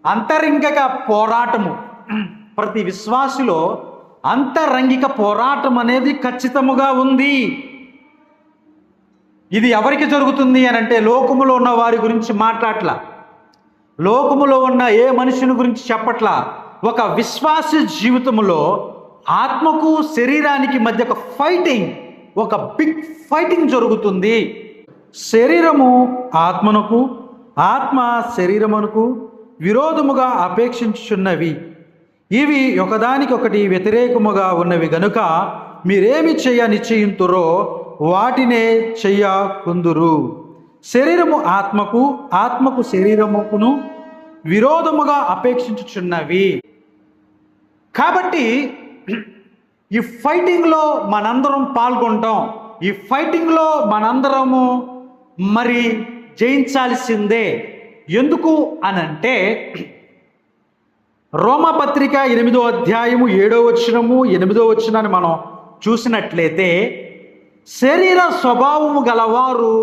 అంతరంగిక పోరాటము. ప్రతి విశ్వాసిలో అంతరంగిక పోరాటం అనేది ఖచ్చితముగా ఉంది. ఇది ఎవరికి జరుగుతుంది అని అంటే, లోకములో ఉన్న వారి గురించి మాట్లాడట్లా, లోకములో ఉన్న ఏ మనుషుని గురించి చెప్పట్లా. ఒక విశ్వాస జీవితంలో ఆత్మకు శరీరానికి మధ్య ఒక ఫైటింగ్, ఒక బిగ్ ఫైటింగ్ జరుగుతుంది. శరీరము ఆత్మనకు, ఆత్మ శరీరమునకు విరోధముగా అపేక్షించుచున్నవి. ఇవి ఒకదానికొకటి వ్యతిరేకముగా ఉన్నవి గనుక మీరేమి చేయ నిశ్చయింతురో వాటినే చెయ్యకుందురు. శరీరము ఆత్మకు, ఆత్మకు శరీరముకును విరోధముగా అపేక్షించుచున్నవి. కాబట్టి ఈ ఫైటింగ్లో మనందరం పాల్గొంటాం. ఈ ఫైటింగ్లో మనందరము మరి జయించాల్సిందే. ఎందుకు అనంటే, రోమపత్రిక 8వ అధ్యాయము 7వ వచనము 8వ వచనాన్ని మనం చూసినట్లయితే, శరీర స్వభావము గలవారు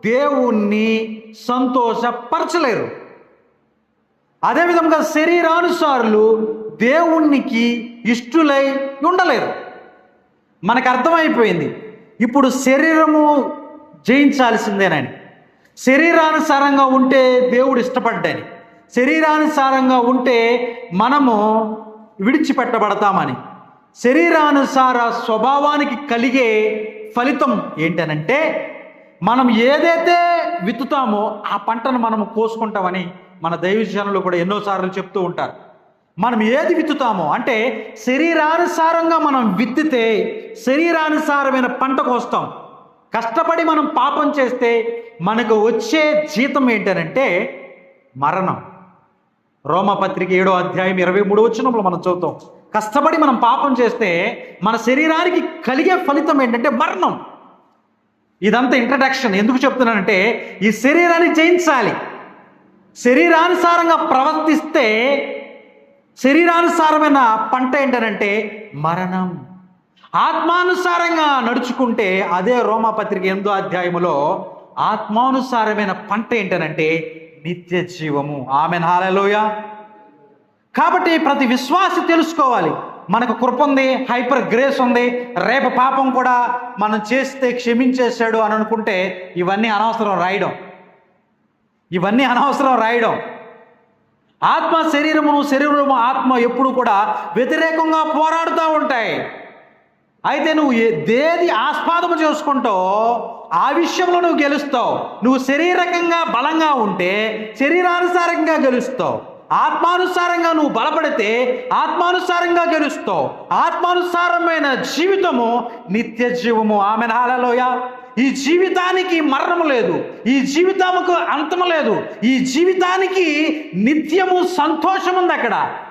దేవుణ్ణి సంతోషపరచలేరు. అదేవిధంగా శరీరానుసారులు దేవునికి ఇష్టులై ఉండలేరు. మనకు అర్థమైపోయింది ఇప్పుడు శరీరము జయించాల్సిందేనని. శరీరానుసారంగా ఉంటే దేవుడు ఇష్టపడ్డని, శరీరానుసారంగా ఉంటే మనము విడిచిపెట్టబడతామని. శరీరానుసార స్వభావానికి కలిగే ఫలితం ఏంటనంటే, మనం ఏదైతే విత్తుతామో ఆ పంటను మనము కోసుకుంటామని మన దైవజనులు కూడా ఎన్నోసార్లు చెప్తూ ఉంటారు. మనం ఏది విత్తుతామో అంటే, శరీరానుసారంగా మనం విత్తితే శరీరానుసారమైన పంట కోస్తాం. కష్టపడి మనం పాపం చేస్తే మనకు వచ్చే జీతం ఏంటనంటే మరణం. రోమపత్రిక 7వ అధ్యాయం 23వ వచనంలో మనం చదువుతాం, కష్టపడి మనం పాపం చేస్తే మన శరీరానికి కలిగే ఫలితం ఏంటంటే మరణం. ఇదంతా ఇంట్రడక్షన్. ఎందుకు చెప్తున్నానంటే, ఈ శరీరాన్ని జయించాలి. శరీరానుసారంగా ప్రవర్తిస్తే శరీరానుసారమైన పంట ఏంటనంటే మరణం. ఆత్మానుసారంగా నడుచుకుంటే, అదే రోమపత్రిక 8వ అధ్యాయములో ఆత్మానుసారమైన పంట ఏంటనంటే నిత్య జీవము. ఆమెన్, హల్లెలూయా. కాబట్టి ప్రతి విశ్వాసి తెలుసుకోవాలి, మనకు కృప ఉంది, హైపర్ గ్రేస్ ఉంది, రేపు పాపం కూడా మనం చేస్తే క్షమించేశాడు అని అనుకుంటే ఇవన్నీ అనవసరం రాయడం. ఆత్మ శరీరమును, శరీరము ఆత్మ ఎప్పుడు కూడా వ్యతిరేకంగా పోరాడుతూ ఉంటాయి. అయితే నువ్వు దేది ఆస్పాదము చేసుకుంటావో ఆ విషయంలో నువ్వు గెలుస్తావు. నువ్వు శరీరకంగా బలంగా ఉంటే శరీరానుసారంగా గెలుస్తావు. ఆత్మానుసారంగా నువ్వు బలపడితే ఆత్మానుసారంగా గెలుస్తావు. ఆత్మానుసారమైన జీవితము నిత్య జీవము. ఆమెన్, హల్లెలూయా. ఈ జీవితానికి మరణము లేదు, ఈ జీవితముకు అంతము లేదు, ఈ జీవితానికి నిత్యము సంతోషం ఉంది.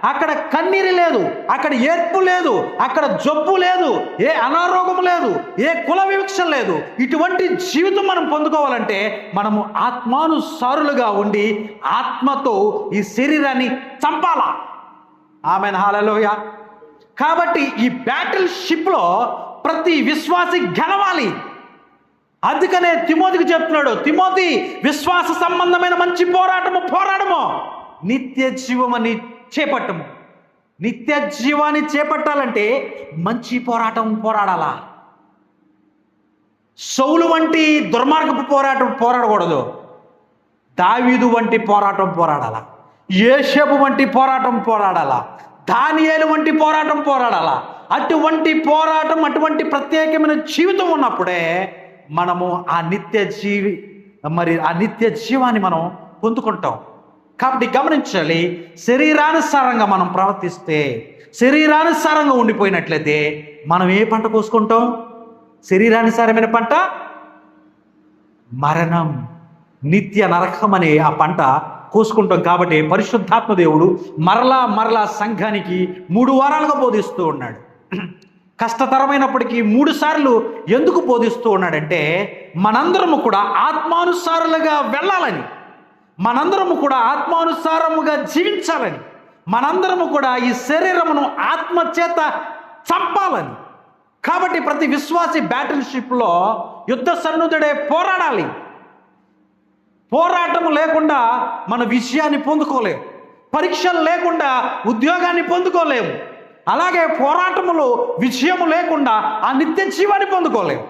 అక్కడ కన్నీరు లేదు, అక్కడ ఏడ్పు లేదు, అక్కడ జబ్బు లేదు, ఏ అనారోగ్యం లేదు, ఏ కుల వివక్ష లేదు. ఇటువంటి జీవితం మనం పొందుకోవాలంటే మనము ఆత్మానుసారులుగా ఉండి ఆత్మతో ఈ శరీరాన్ని చంపాలా. ఆమెన్, హల్లెలూయా. కాబట్టి ఈ బ్యాటిల్ షిప్లో ప్రతి విశ్వాసి గెలవాలి. అందుకనే తిమోతికి చెప్తున్నాడు, తిమోతి విశ్వాస సంబంధమైన మంచి పోరాడము, నిత్య జీవమని చేపట్టము. నిత్య జీవాన్ని చేపట్టాలంటే మంచి పోరాడాలా. సౌలు వంటి దుర్మార్గపు పోరాడకూడదు. దావీదు వంటి పోరాడాలా. యోసేపు వంటి పోరాడాలా. దానియేలు వంటి పోరాడాలా. అటువంటి పోరాటం, అటువంటి ప్రత్యేకమైన జీవితం ఉన్నప్పుడే మనము ఆ నిత్య జీవాన్ని మనం పొందుకుంటాం. కాబట్టి గమనించాలి, శరీరానుసారంగా మనం ప్రవర్తిస్తే, శరీరానుసారంగా ఉండిపోయినట్లయితే మనం ఏ పంట కోసుకుంటాం? శరీరానుసారమైన పంట మరణం, నిత్య నరకం అనే ఆ పంట కోసుకుంటాం. కాబట్టి పరిశుద్ధాత్మ దేవుడు మరలా సంఘానికి 3 వారాలుగా బోధిస్తూ ఉన్నాడు. కష్టతరమైనప్పటికీ 3 సార్లు ఎందుకు బోధిస్తూ ఉన్నాడంటే, మనందరము కూడా ఆత్మానుసారులుగా వెళ్ళాలని, మనందరము కూడా ఆత్మానుసారముగా జీవించాలని, మనందరము కూడా ఈ శరీరమును ఆత్మ చేత చంపాలని. కాబట్టి ప్రతి విశ్వాసి బ్యాటిల్ షిప్లో యుద్ధ సన్నుద్ధుడే పోరాడాలి. పోరాటము లేకుండా మన విజయాన్ని పొందుకోలేం. పరీక్షలు లేకుండా ఉద్యోగాన్ని పొందుకోలేము. అలాగే పోరాటములో విజయము లేకుండా ఆ నిత్య జీవాన్ని పొందుకోలేము.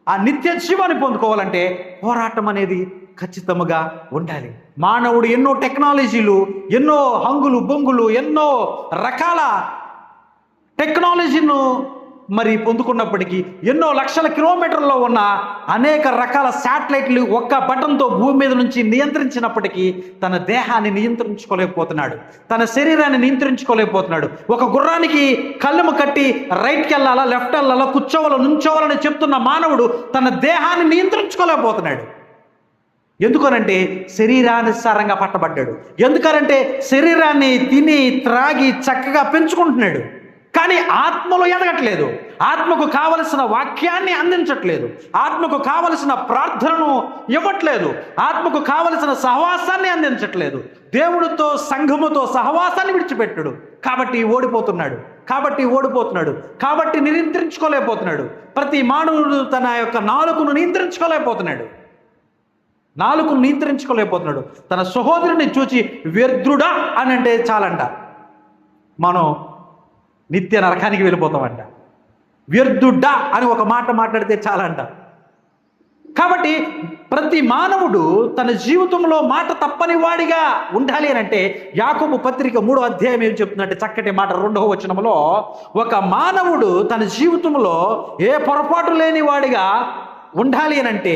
ఆ నిత్య జీవాన్ని పొందుకోవాలంటే పోరాటం అనేది ఖచ్చితంగా ఉండాలి. మానవుడు ఎన్నో టెక్నాలజీలు, ఎన్నో హంగులు బొంగులు, ఎన్నో రకాల టెక్నాలజీను మరి పొందుకున్నప్పటికీ, ఎన్నో లక్షల కిలోమీటర్లో ఉన్న అనేక రకాల శాటిలైట్లు ఒక్క బటన్తో భూమి మీద నుంచి నియంత్రించినప్పటికీ తన దేహాన్ని నియంత్రించుకోలేకపోతున్నాడు, తన శరీరాన్ని నియంత్రించుకోలేకపోతున్నాడు. ఒక గుర్రానికి కళ్ళెము కట్టి రైట్కి వెళ్ళాలా, లెఫ్ట్ వెళ్ళాలా, కూర్చోవాలా, నుంచోవాలని చెప్తున్న మానవుడు తన దేహాన్ని నియంత్రించుకోలేకపోతున్నాడు. ఎందుకనంటే శరీరానుసారంగా పట్టబడ్డాడు. ఎందుకనంటే శరీరాన్ని తిని త్రాగి చక్కగా పెంచుకుంటున్నాడు, కానీ ఆత్మలో ఎదగట్లేదు. ఆత్మకు కావలసిన వాక్యాన్ని అందించట్లేదు, ఆత్మకు కావలసిన ప్రార్థనను ఇవ్వట్లేదు, ఆత్మకు కావలసిన సహవాసాన్ని అందించట్లేదు. దేవుడితో సంఘముతో సహవాసాన్ని విడిచిపెట్టాడు. కాబట్టి ఓడిపోతున్నాడు. కాబట్టి నియంత్రించుకోలేకపోతున్నాడు. ప్రతి మానవుడు తన యొక్క నాలుకను నియంత్రించుకోలేకపోతున్నాడు. తన సహోదరుని చూచి వ్యర్థుడా అని అంటే చాలంట, మనం నిత్య నరకానికి వెళ్ళిపోతామంట. వ్యర్థుడా అని ఒక మాట మాట్లాడితే చాలంట. కాబట్టి ప్రతి మానవుడు తన జీవితంలో మాట తప్పని వాడిగా ఉండాలి అని అంటే యాకోబు పత్రిక 3వ అధ్యాయం ఏం చెప్తుందంటే చక్కటి మాట 2వ వచనంలో, ఒక మానవుడు తన జీవితంలో ఏ పొరపాటు లేని వాడిగా ఉండాలి అని అంటే,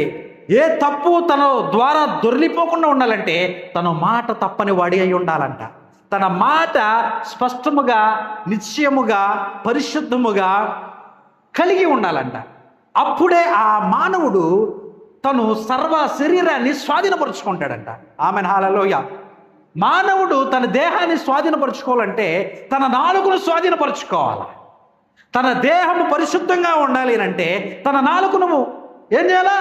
ఏ తప్పు తన ద్వారా దొర్లిపోకుండా ఉండాలంటే తన మాట తప్పని వాడి అయి ఉండాలంట. తన మాట స్పష్టముగా, నిశ్చయముగా, పరిశుద్ధముగా కలిగి ఉండాలంట. అప్పుడే ఆ మానవుడు తను సర్వ శరీరాన్ని స్వాధీనపరుచుకుంటాడంట. Amen hallelujah. మానవుడు తన దేహాన్ని స్వాధీనపరుచుకోవాలంటే తన నాలుకను స్వాధీనపరుచుకోవాలి. తన దేహము పరిశుద్ధంగా ఉండాలి అంటే తన నాలుకను ఏం చేయాలా?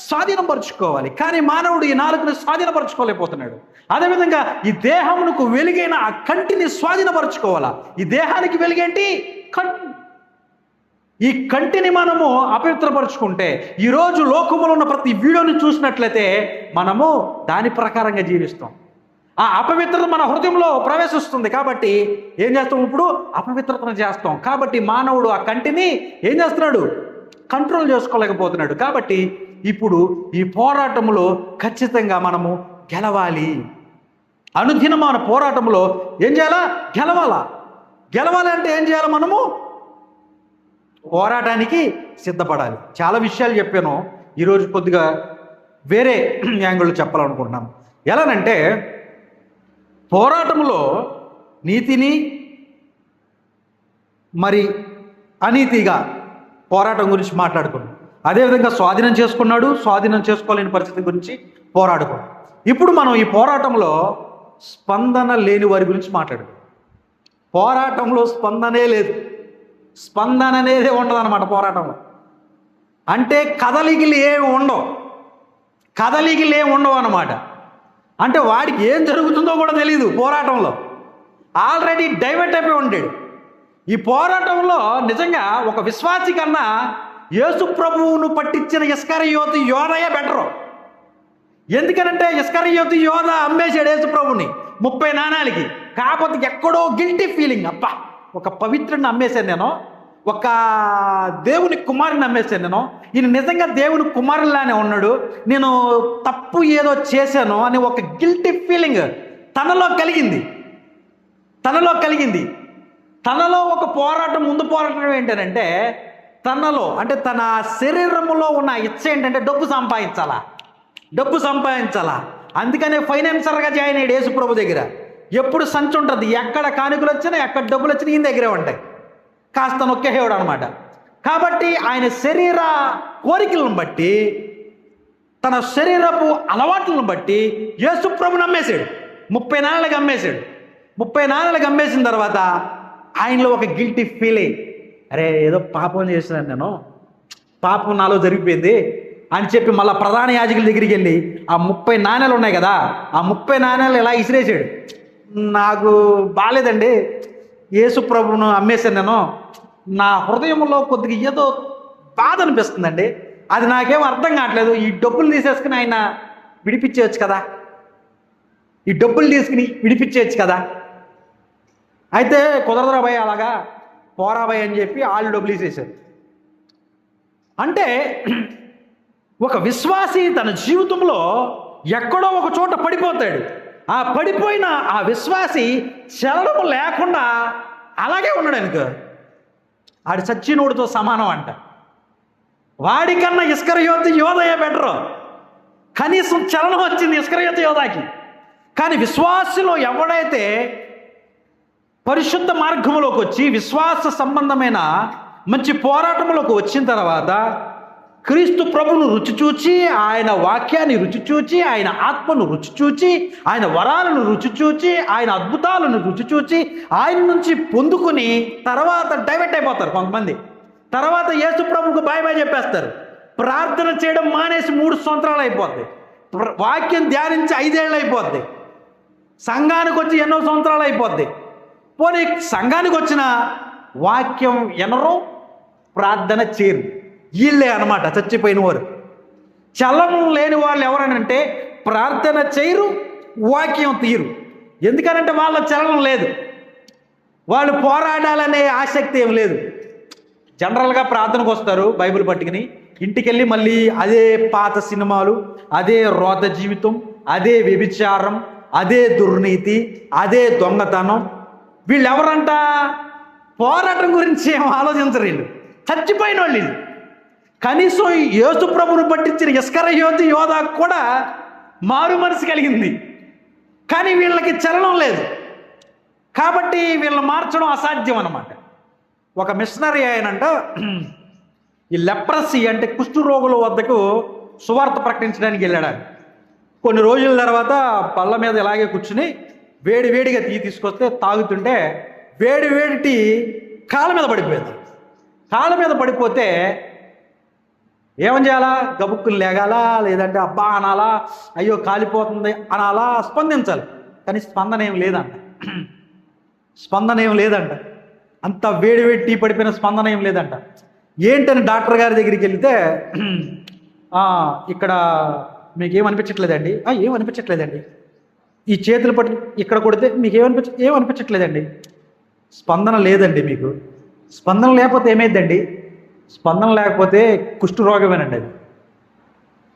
స్వాధీనపరుచుకోవాలి. కానీ మానవుడు ఈ నాలుకను స్వాధీనపరచుకోలేకపోతున్నాడు. అదేవిధంగా ఈ దేహమునకు వెలుగైన ఆ కంటిని స్వాధీనపరచుకోవాలా. ఈ దేహానికి వెలుగేంటి? కంటి. ఈ కంటిని మనము అపవిత్రపరుచుకుంటే, ఈరోజు లోకములో ఉన్న ప్రతి వీడియోని చూసినట్లయితే మనము దాని ప్రకారంగా జీవిస్తాం. ఆ అపవిత్రత మన హృదయంలో ప్రవేశిస్తుంది. కాబట్టి ఏం చేస్తాం? ఇప్పుడు అపవిత్రతను చేస్తాం. కాబట్టి మానవుడు ఆ కంటిని ఏం చేస్తున్నాడు? కంట్రోల్ చేసుకోలేకపోతున్నాడు. కాబట్టి ఇప్పుడు ఈ పోరాటంలో ఖచ్చితంగా మనము గెలవాలి. అనుదినం మన పోరాటంలో ఏం చేయాలా? గెలవాలి అంటే ఏం చేయాలి? మనము పోరాటానికి సిద్ధపడాలి. చాలా విషయాలు చెప్పాను, ఈరోజు కొద్దిగా వేరే యాంగిల్లో చెప్పాలనుకుంటున్నాను. ఎలానంటే పోరాటంలో నీతిని మరి అనీతిగా పోరాటం గురించి మాట్లాడుకున్నాం. అదేవిధంగా స్వాధీనం చేసుకోలేని పరిస్థితి గురించి పోరాడుకున్నాం. ఇప్పుడు మనం ఈ పోరాటంలో స్పందన లేని వారి గురించి మాట్లాడుకున్నాం. పోరాటంలో స్పందనే లేదు, స్పందన అనేది ఉండదన్నమాట పోరాటంలో. అంటే కదలికలు ఏమి ఉండవు అన్నమాట. అంటే వాడికి ఏం జరుగుతుందో కూడా తెలియదు. పోరాటంలో ఆల్రెడీ డైవర్ట్ అయిపోయి ఉంటాడు. ఈ పోరాటంలో నిజంగా ఒక విశ్వాసి కన్నా యేసు ప్రభువును పట్టించిన ఇస్కరియోతు యోధయే బెటరు. ఎందుకనంటే ఇస్కరియోతు యోధ అమ్మేశాడు యేసు ప్రభుని 30 నాణాలకి. కాకపోతే ఎక్కడో గిల్టీ ఫీలింగ్, అబ్బా ఒక పవిత్రుడిని అమ్మేశాను నేను, ఒక దేవుని కుమారుని అమ్మేశాను నేను, ఈయన నిజంగా దేవుని కుమారులానే ఉన్నాడు, నేను తప్పు ఏదో చేశాను అని ఒక గిల్టీ ఫీలింగ్ తనలో కలిగింది. తనలో ఒక ముందు పోరాటం ఏంటంటే తనలో అంటే తన శరీరంలో ఉన్న ఇచ్చ ఏంటంటే డబ్బు సంపాదించాలా. అందుకనే ఫైనాన్సర్గా జాయిన్ అయ్యాడు యేసు ప్రభు దగ్గర. ఎప్పుడు సంచి ఉంటుంది, ఎక్కడ కానుకలు వచ్చినా ఎక్కడ డబ్బులు వచ్చినా ఈయన దగ్గరే ఉంటాయి. కాస్త నొక్కేవాడు అనమాట. కాబట్టి ఆయన శరీర కోరికలను బట్టి, తన శరీరపు అలవాట్లను బట్టి యేసు ప్రభుని అమ్మేశాడు. 30 నాళ్ళకి అమ్మేశాడు. 30 నాళ్ళకి అమ్మేసిన తర్వాత ఆయనలో ఒక గిల్టీ ఫీలింగ్, అరే ఏదో పాపం చేసినాను నేను, పాపం నాలో జరిగిపోయింది అని చెప్పి మళ్ళీ ప్రధాన యాజకుల దగ్గరికి వెళ్ళి ఆ 30 నాణేలు ఉన్నాయి కదా, ఆ 30 నాణేలు ఇలా ఇసిరేసాడు. నాకు బాగాలేదండి, యేసు ప్రభువును అమ్మేశాను నేను, నా హృదయంలో కొద్దిగా ఏదో బాధ అనిపిస్తుందండి, అది నాకేం అర్థం కావట్లేదు, ఈ డబ్బులు తీసేసుకుని ఆయన విడిపించేయచ్చు కదా. ఈ డబ్బులు తీసుకుని విడిపించేయచ్చు కదా. అయితే కుదరదురా భయ్, అలాగా పోరా భయ్ అని చెప్పి వాళ్ళు డబ్బులు వేసేసారు. అంటే ఒక విశ్వాసి తన జీవితంలో ఎక్కడో ఒక చోట పడిపోతాడు. ఆ పడిపోయిన ఆ విశ్వాసి చలనం లేకుండా అలాగే ఉన్నాడు అనుకో, ఆడి చచ్చినోడితో సమానం అంట. వాడికన్నా ఇస్కరియోతు యోధయే బెటరు. కనీసం చలనం వచ్చింది ఇస్కరియోతు యోధాకి. కానీ విశ్వాసంలో ఎవడైతే పరిశుద్ధ మార్గంలోకి వచ్చి విశ్వాస సంబంధమైన మంచి పోరాటంలోకి వచ్చిన తర్వాత క్రీస్తు ప్రభువును రుచి చూచి, ఆయన వాక్యాన్ని రుచి చూచి, ఆయన ఆత్మను రుచి చూచి, ఆయన వరాలను రుచి చూచి, ఆయన అద్భుతాలను రుచి చూచి, ఆయన నుంచి పొందుకుని తర్వాత డైవర్ట్ అయిపోతారు కొంతమంది. తర్వాత యేసు ప్రభువుకు బాయ్ బాయ్ చెప్పేస్తారు. ప్రార్థన చేయడం మానేసి 3 సంవత్సరాలు అయిపోద్ది. వాక్యం ధ్యానించి 5 ఏళ్ళు అయిపోద్ది. సంఘానికి వచ్చి ఎన్నో సంవత్సరాలు అయిపోద్ది. పోనీ సంఘానికి వచ్చిన వాక్యం ఎనరో, ప్రార్థన చేయరు. వీళ్ళే అనమాట చచ్చిపోయిన వారు. చలనం లేని వాళ్ళు ఎవరనంటే ప్రార్థన చేయరు, వాక్యం తీయరు. ఎందుకనంటే వాళ్ళ చలనం లేదు, వాళ్ళు పోరాడాలనే ఆసక్తి ఏం లేదు. జనరల్గా ప్రార్థనకు వస్తారు బైబిల్ పట్టుకుని, ఇంటికి వెళ్ళి మళ్ళీ అదే పాత సినిమాలు, అదే రోత జీవితం, అదే వ్యభిచారం, అదే దుర్నీతి, అదే దొంగతనం. వీళ్ళు ఎవరంట? పోరాటం గురించి ఏం ఆలోచించరు వీళ్ళు, చచ్చిపోయిన వాళ్ళు వీళ్ళు. కనీసం యేసు ప్రభువును పట్టించిన ఇస్కరియోతు యోధా కూడా మారు మనసు కలిగింది, కానీ వీళ్ళకి చలనం లేదు. కాబట్టి వీళ్ళని మార్చడం అసాధ్యం అన్నమాట. ఒక మిషనరీ ఆయనంట ఈ లెప్రసీ అంటే కుష్ఠరోగుల వద్దకు సువార్త ప్రకటించడానికి వెళ్ళాడు. కొన్ని రోజుల తర్వాత పళ్ళ మీద ఇలాగే కూర్చుని వేడిగా తీసుకొస్తే తాగుతుంటే వేడి టీ కాళ్ళ మీద పడిపోయింది. కాళ్ళ మీద పడిపోతే ఏమని చేయాలా? గబుక్కులు లేగాలా, లేదంటే అబ్బా అనాలా, అయ్యో కాలిపోతుంది అనాలా, స్పందించాలి. కానీ స్పందన ఏం లేదంట. అంత వేడి టీ పడిపోయిన స్పందన ఏం లేదంట. ఏంటని డాక్టర్ గారి దగ్గరికి వెళ్తే ఇక్కడ మీకు ఏమనిపించట్లేదండి? ఏమనిపించట్లేదండి. ఈ చేతులు పట్టి ఇక్కడ కొడితే మీకు ఏమనిపించట్లేదండి. స్పందన లేదండి. మీకు స్పందన లేకపోతే ఏమైందండి? స్పందన లేకపోతే కుష్ఠరోగమేనండి. అది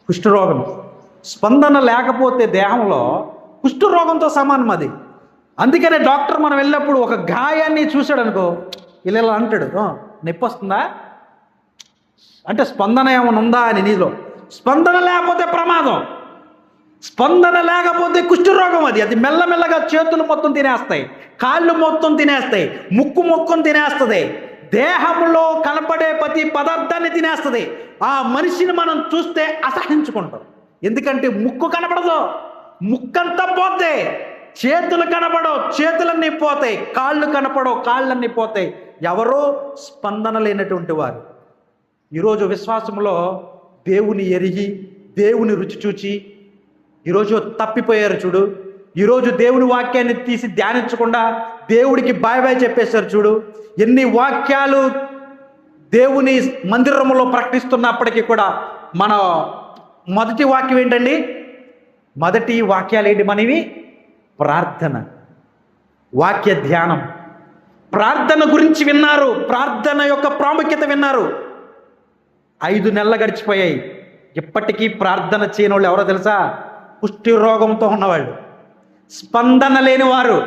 కుష్ఠరోగం. స్పందన లేకపోతే దేహంలో కుష్ఠరోగంతో సమానం అది. అందుకనే డాక్టర్ మనం వెళ్ళినప్పుడు ఒక గాయాన్ని చూశాడు అనుకో, ఇలా అంటాడు, నొప్పి వస్తుందా అంటే స్పందన ఏమైనా ఉందా అని. నీలో స్పందన లేకపోతే ప్రమాదం. స్పందన లేకపోతే కుష్ఠరోగం. అది మెల్లమెల్లగా చేతులు మొత్తం తినేస్తాయి, కాళ్ళు మొత్తం తినేస్తాయి, ముక్కు తినేస్తుంది, దేహంలో కనపడే ప్రతి పదార్థాన్ని తినేస్తుంది. ఆ మనిషిని మనం చూస్తే అసహించుకుంటాం. ఎందుకంటే ముక్కు కనపడదు, ముక్కంతా పోతే. చేతులు కనపడవు, చేతులన్నీ పోతాయి. కాళ్ళు కనపడవు, కాళ్ళన్నీ పోతాయి. ఎవరో స్పందన లేనటువంటి వారు. ఈరోజు విశ్వాసంలో దేవుని ఎరిగి, దేవుని రుచి చూచి ఈరోజు తప్పిపోయారు చూడు. ఈరోజు దేవుని వాక్యాన్ని తీసి ధ్యానించకుండా దేవుడికి బాయ్ బాయ్ చెప్పేశారు చూడు. ఎన్ని వాక్యాలు దేవుని మందిరంలో ప్రకటిస్తున్నప్పటికీ కూడా మన మొదటి వాక్యం ఏంటండి? మొదటి వాక్యాలు ఏంటి మనవి? ప్రార్థన, వాక్య ధ్యానం. ప్రార్థన గురించి విన్నారు, ప్రార్థన యొక్క ప్రాముఖ్యత విన్నారు. 5 నెలలు గడిచిపోయాయి. ఇప్పటికీ ప్రార్థన చేయని వాళ్ళు ఎవరో తెలుసా? కుష్ఠి రోగంతో ఉన్నవాళ్ళు, స్పందన లేని వారు.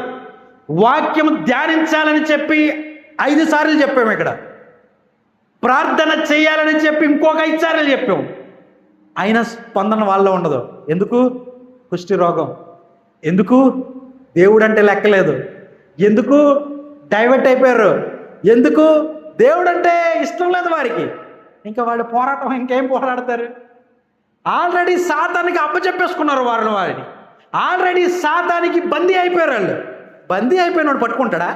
వాక్యం ధ్యానించాలని చెప్పి 5 సార్లు చెప్పాము ఇక్కడ, ప్రార్థన చేయాలని చెప్పి ఇంకొక 5 సార్లు చెప్పాము, అయినా స్పందన వాళ్ళలో ఉండదు. ఎందుకు? కుష్ఠి రోగం. ఎందుకు? దేవుడు అంటే లెక్కలేదు. ఎందుకు? డైవర్ట్ అయిపోయారు. ఎందుకు? దేవుడు అంటే ఇష్టం లేదు వారికి. ఇంకా వాళ్ళు పోరాటం ఇంకేం పోరాడతారు? ఆల్రెడీ సాతానికి అప్పచెప్పేసుకున్నారు వారిని. ఆల్రెడీ సాతానికి బందీ అయిపోయారు వాళ్ళు. బందీ అయిపోయినోడు పట్టుకుంటాడా?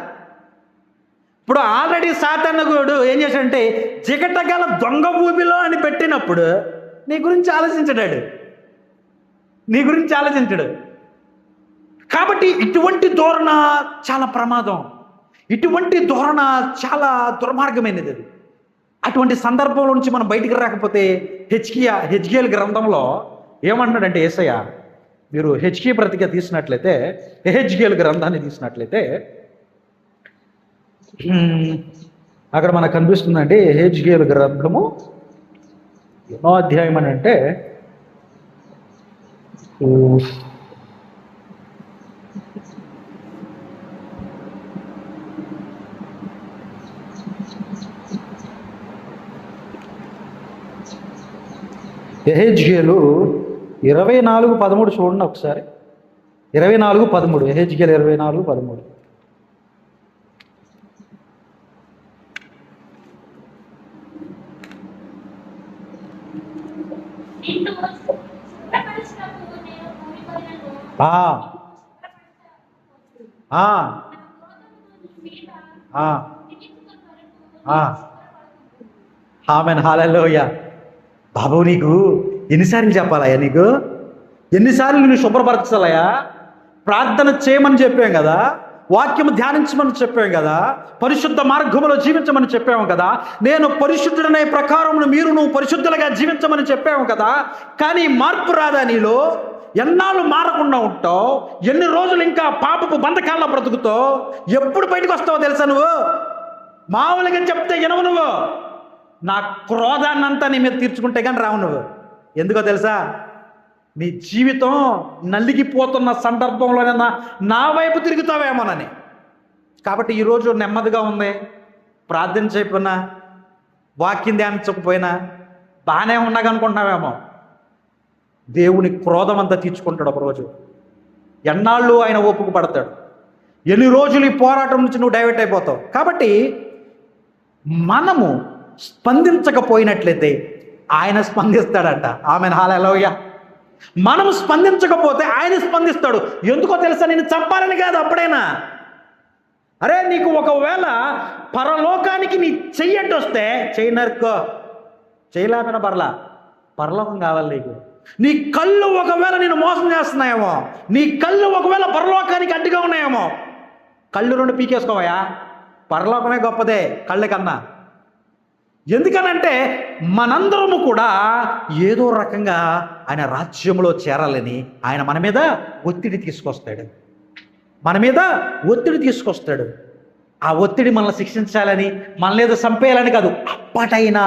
ఇప్పుడు ఆల్రెడీ సాతానుడు ఏం చేశాడంటే జిగటగల దొంగ ఊబిలో అని పెట్టినప్పుడు నీ గురించి ఆలోచించడు. కాబట్టి ఇటువంటి ధోరణ చాలా ప్రమాదం. ఇటువంటి ధోరణ చాలా దుర్మార్గమైనది. అది అటువంటి సందర్భంలో నుంచి మనం బయటికి రాకపోతే హెచ్కేఎల్ గ్రంథంలో ఏమంటున్నాడంటే యేసయ్య, మీరు హెచ్కే పత్రిక తీసినట్లయితే, ఎహెజ్కేలు గ్రంథాన్ని తీసినట్లయితే అక్కడ మనకు కనిపిస్తుందండి. ఎహెజ్కేలు గ్రంథము ఎన్నో అధ్యాయం అని అంటే ఎహెజ్కేలు 24:13 చూడండి ఒకసారి. 24:13 ఎహెజ్కేలు 24:13. ఆమేన్, హల్లెలూయా. బాబు నీకు ఎన్నిసార్లు చెప్పాలయ్యా? నీకు ఎన్నిసార్లు నేను శుభ్రపరచాలయ్యా? ప్రార్థన చేయమని చెప్పాం కదా, వాక్యము ధ్యానించమని చెప్పాం కదా, పరిశుద్ధ మార్గములో జీవించమని చెప్పాము కదా, నేను పరిశుద్ధుడనే ప్రకారమును నువ్వు పరిశుద్ధులుగా జీవించమని చెప్పాము కదా. కానీ మార్పు రాదా నీలో? ఎన్నాళ్ళు మారకుండా ఉంటావు? ఎన్ని రోజులు ఇంకా పాపపు బంధకాల్లో బ్రతుకుతావు? ఎప్పుడు బయటకు వస్తావో తెలుసా? నువ్వు మామూలుగా చెప్తే వినవు. నువ్వు నా క్రోధాన్నంతా నీ మీద తీర్చుకుంటే కానీ రావు నువ్వు. ఎందుకో తెలుసా? నీ జీవితం నలిగిపోతున్న సందర్భంలోనే నా వైపు తిరుగుతావేమోనని. కాబట్టి ఈరోజు నెమ్మదిగా ఉంది, ప్రార్థన చేయకపోయినా, వాక్యం ధ్యానించకపోయినా బాగానే ఉన్నాగనుకుంటున్నావేమో. దేవుని క్రోధం అంతా తీర్చుకుంటాడు ఒకరోజు. ఎన్నాళ్ళు ఆయన ఓపిక పడతాడు? ఎన్ని రోజులు ఈ పోరాటం నుంచి నువ్వు డైవర్ట్ అయిపోతావు. కాబట్టి మనము స్పందించకపోయినట్లయితే ఆయన స్పందిస్తాడంట. ఆమెన్, హల్లెలూయా. మనము స్పందించకపోతే ఆయన స్పందిస్తాడు. ఎందుకో తెలుసా? నేను చంపాలని కాదు. అప్పుడైనా అరే నీకు ఒకవేళ పరలోకానికి నీ చెయ్యట్టు వస్తే చెయ్యి నరుక్కో, చేయలేకపోయినా పర్లా, పరలోకం కావాలి నీకు. నీ కళ్ళు ఒకవేళ నేను మోసం చేస్తున్నాయేమో, నీ కళ్ళు ఒకవేళ పరలోకానికి అడ్డుగా ఉన్నాయేమో, కళ్ళు 2 పీకేసుకోవయా. పరలోకమే గొప్పదే కళ్ళ కన్నా. ఎందుకనంటే మనందరము కూడా ఏదో రకంగా ఆయన రాజ్యంలో చేరాలని ఆయన మన మీద ఒత్తిడి తీసుకొస్తాడు. మన మీద ఒత్తిడి తీసుకొస్తాడు. ఆ ఒత్తిడి మనల్ని శిక్షించాలని, మనల్ని ఏదో చంపేయాలని కాదు, అప్పటైనా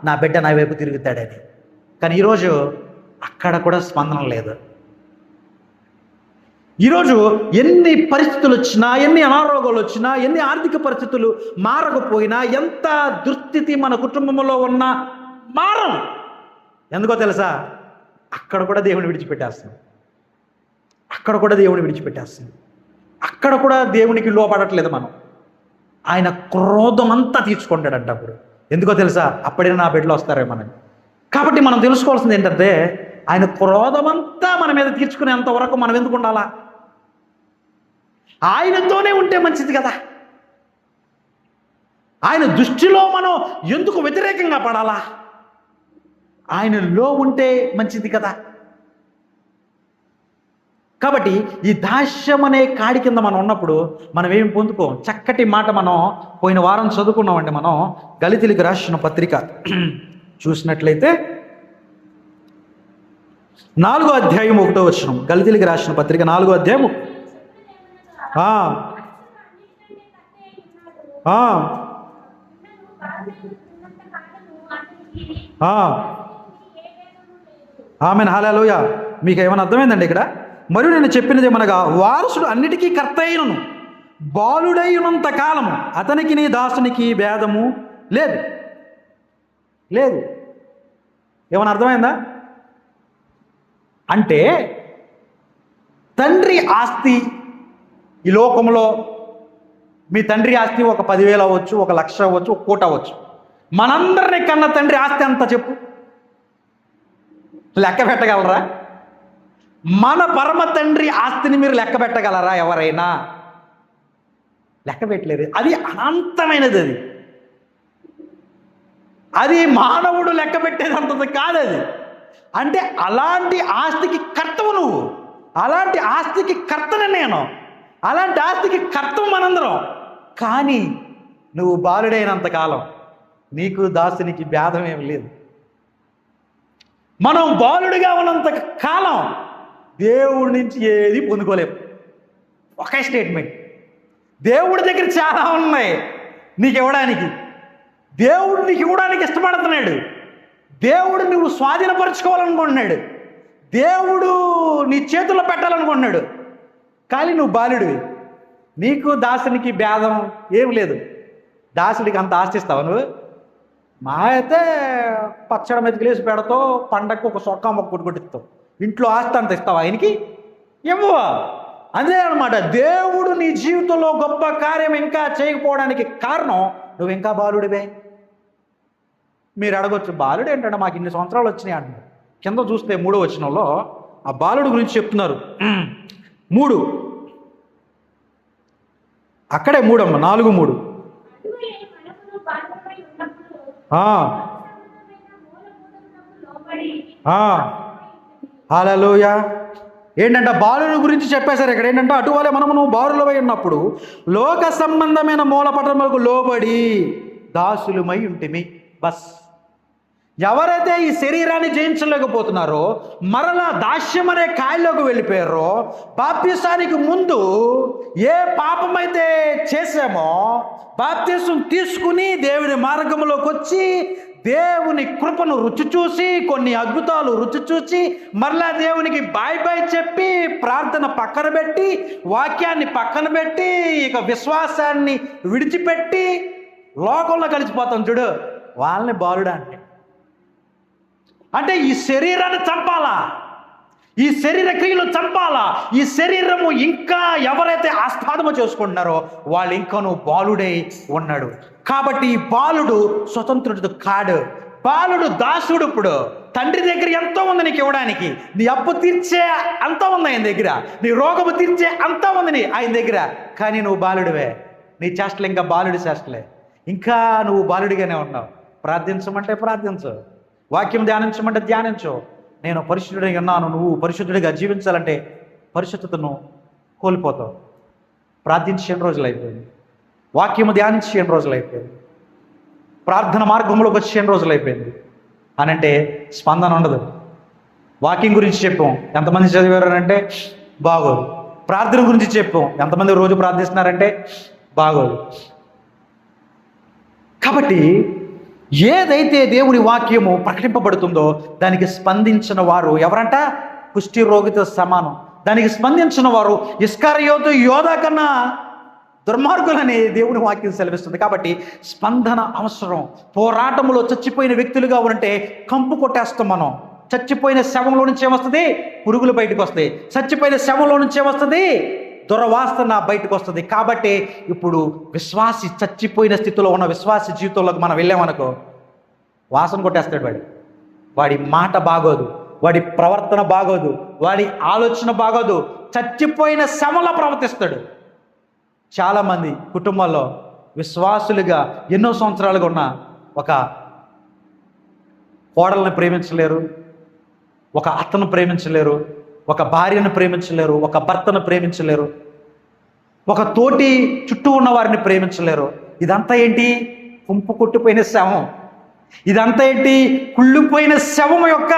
నా బిడ్డ నా వైపు తిరుగుతాడని. కానీ ఈరోజు అక్కడ కూడా స్పందన లేదు. ఈరోజు ఎన్ని పరిస్థితులు వచ్చినా, ఎన్ని అనారోగ్యాలు వచ్చినా, ఎన్ని ఆర్థిక పరిస్థితులు మారకపోయినా, ఎంత దుస్థితి మన కుటుంబంలో ఉన్నా మారం. ఎందుకో తెలుసా? అక్కడ కూడా దేవుని విడిచిపెట్టేస్తాం. అక్కడ కూడా దేవుని విడిచిపెట్టేస్తాం. అక్కడ కూడా దేవునికి లోపడట్లేదు మనం. ఆయన క్రోధం అంతా తీర్చుకుంటాడంట అప్పుడు. ఎందుకో తెలుసా? అప్పుడైనా నా బిడ్డలు వస్తారేమోనని. కాబట్టి మనం తెలుసుకోవాల్సింది ఏంటంటే, ఆయన క్రోధమంతా మన మీద తీర్చుకునేంత వరకు మనం ఎందుకు ఉండాలా? ఆయనతోనే ఉంటే మంచిది కదా. ఆయన దృష్టిలో మనం ఎందుకు వ్యతిరేకంగా పడాలా? ఆయనలో ఉంటే మంచిది కదా. కాబట్టి ఈ దాస్యం అనే కాడి కింద మనం ఉన్నప్పుడు మనం ఏమి పొందుకోం. చక్కటి మాట మనం పోయిన వారం చదువుకున్నామండి. మనం గలితీయులకు రాసిన పత్రిక చూసినట్లయితే 4వ అధ్యాయం 1వ వచనం. గలితీయులకు రాసిన పత్రిక 4వ అధ్యాయం. ఆమెన్, హల్లెలూయా. మీకు ఏమైనా అర్థమైందండి ఇక్కడ? మరియు నేను చెప్పినది ఏమనగా, వారసుడు అన్నిటికీ కర్త అయినను బాలుడైనంత కాలము అతనికి నీ దాసునికి భేదము లేదు. లేదు. ఏమైనా అర్థమైందా? అంటే తండ్రి ఆస్తి ఈ లోకంలో, మీ తండ్రి ఆస్తి ఒక 10,000 అవ్వచ్చు, 1,00,000 అవ్వచ్చు, 1,00,00,000 అవ్వచ్చు. మనందరినీ కన్నా తండ్రి ఆస్తి ఎంత చెప్పు? లెక్క పెట్టగలరా? మన పరమ తండ్రి ఆస్తిని మీరు లెక్క పెట్టగలరా? ఎవరైనా లెక్క పెట్టలేరు. అది అనంతమైనది. అది మానవుడు లెక్క పెట్టేదంతది కాదు అది. అంటే అలాంటి ఆస్తికి కర్తవు నువ్వు. అలాంటి ఆస్తికి కర్తనే నేను. అలాంటి ఆస్తికి కర్తవు మనందరం. కానీ నువ్వు బాలుడైనంత కాలం నీకు దాసునికి భేదం ఏమి లేదు. మనం బాలుడిగా ఉన్నంత కాలం దేవుడి నుంచి ఏది పొందుకోలేము. ఒకే స్టేట్మెంట్. దేవుడి దగ్గర చాలా ఉన్నాయి నీకు ఇవ్వడానికి. దేవుడు నీకు ఇవ్వడానికి ఇష్టపడుతున్నాడు. దేవుడు నువ్వు స్వాధీనపరచుకోవాలనుకుంటున్నాడు. దేవుడు నీ చేతుల్లో పెట్టాలనుకుంటున్నాడు. కానీ నువ్వు బాలుడివి. నీకు దాసునికి భేదం ఏం లేదు. దాసుడికి అంత ఆస్తిస్తావు నువ్వు? మా అయితే పచ్చడి మెతుకులేసి పెడతావు, పండగకు ఒక సొక్కా మొక్క కొట్టుకొట్టిస్తావు. ఇంట్లో ఆస్తి అంత ఇస్తావు ఆయనకి? ఇవ్వవా? అదే అనమాట. దేవుడు నీ జీవితంలో గొప్ప కార్యం ఇంకా చేయకపోవడానికి కారణం నువ్వు ఇంకా బాలుడివే. మీరు అడగొచ్చు, బాలుడు ఏంటంటే మాకు ఇన్ని సంవత్సరాలు వచ్చినాయి అంటున్నారు. కింద చూస్తే 3వ వచనంలో ఆ బాలుడు గురించి చెప్తున్నారు. 3 అక్కడే 3 అమ్మ, 4:3. హల్లెలూయా. ఏంటంటే బాలుని గురించి చెప్పేశారు ఇక్కడ. ఏంటంటే అటువలే మనము బాలులమై ఉన్నప్పుడు లోక సంబంధమైన మూలపటములకు లోబడి దాసులమై ఉంటిమి. బస్. ఎవరైతే ఈ శరీరాన్ని జయించలేకపోతున్నారో, మరలా దాస్యం అనే కాయల్లోకి వెళ్ళిపోయారో, బాప్తిసానికి ముందు ఏ పాపమైతే చేసామో బాప్తిసం తీసుకుని దేవుని మార్గంలోకి వచ్చి దేవుని కృపను రుచి చూసి, కొన్ని అద్భుతాలు రుచి చూసి, మరలా దేవునికి బాయ్ బాయ్ చెప్పి, ప్రార్థన పక్కన పెట్టి, వాక్యాన్ని పక్కన పెట్టి, ఇక విశ్వాసాన్ని విడిచిపెట్టి లోకంలో కలిసిపోతాం చూడు, వాళ్ళని బాలుడా అంటే ఈ శరీరాన్ని చంపాలా, ఈ శరీర క్రియలు చంపాలా, ఈ శరీరము ఇంకా ఎవరైతే ఆస్వాదము చేసుకుంటున్నారో వాళ్ళు ఇంకాను బాలుడై ఉన్నాడు. కాబట్టి ఈ బాలుడు స్వతంత్రుడు కాడు. బాలుడు దాసుడు. ఇప్పుడు తండ్రి దగ్గర ఎంతో ఉంది నీకు ఇవ్వడానికి. నీ అప్పు తీర్చే అంతా ఉంది ఆయన దగ్గర, నీ రోగము తీర్చే అంతా ఉంది ఆయన దగ్గర. కానీ నువ్వు బాలుడివే. నీ చేష్టలు ఇంకా బాలుడి చేష్టలే. ఇంకా నువ్వు బాలుడిగానే ఉన్నావు. ప్రార్థించమంటే ప్రార్థించు, వాక్యం ధ్యానించమంటే ధ్యానించు. నేను పరిశుద్ధుడిగా ఉన్నాను, నువ్వు పరిశుద్ధుడిగా జీవించాలంటే పరిశుద్ధతను కోల్పోతావు. ప్రార్థించి ఎన్ని రోజులు అయిపోయింది, వాక్యము ధ్యానించి ఎన్ని రోజులు అయిపోయింది, ప్రార్థన మార్గంలోకి వచ్చి ఎన్ని రోజులు అయిపోయింది అని అంటే స్పందన ఉండదు. వాక్యం గురించి చెప్పాం, ఎంతమంది చదివారంటే బాగోదు. ప్రార్థన గురించి చెప్పాం, ఎంతమంది రోజు ప్రార్థిస్తున్నారంటే బాగోదు. కాబట్టి ఏదైతే దేవుని వాక్యము ప్రకటింపబడుతుందో దానికి స్పందించిన వారు ఎవరంట? కుష్టి రోగితో సమానం. దానికి స్పందించిన వారు ఇస్కరియోతు యోధా కన్నా దుర్మార్గులని దేవుని వాక్యం సెలవిస్తుంది. కాబట్టి స్పందన అవసరం. పోరాటంలో చచ్చిపోయిన వ్యక్తులుగా ఉంటే కంపు కొట్టేస్తాం మనం. చచ్చిపోయిన శవంలో నుంచి ఏమొస్తుంది? పురుగులు బయటకు వస్తాయి. చచ్చిపోయిన శవంలో నుంచి ఏమొస్తుంది? దుర్వాసన బయటకు వస్తుంది. కాబట్టి ఇప్పుడు విశ్వాసి, చచ్చిపోయిన స్థితిలో ఉన్న విశ్వాసి జీవితంలోకి మనం వెళ్ళామనుకో, వాసన కొట్టేస్తాడు. వాడి మాట బాగోదు, వాడి ప్రవర్తన బాగోదు, వాడి ఆలోచన బాగోదు. చచ్చిపోయిన శవంలో ప్రవర్తిస్తాడు. చాలామంది కుటుంబాల్లో విశ్వాసులుగా ఎన్నో సంవత్సరాలుగా ఉన్న ఒక కోడల్ని ప్రేమించలేరు, ఒక అత్తను ప్రేమించలేరు, ఒక భార్యను ప్రేమించలేరు, ఒక భర్తను ప్రేమించలేరు, ఒక తోటి చుట్టూ ఉన్న వారిని ప్రేమించలేరు. ఇదంతా ఏంటి? కుంపు కొట్టిపోయిన శవం. ఇదంతా ఏంటి? కుళ్ళిపోయిన శవం యొక్క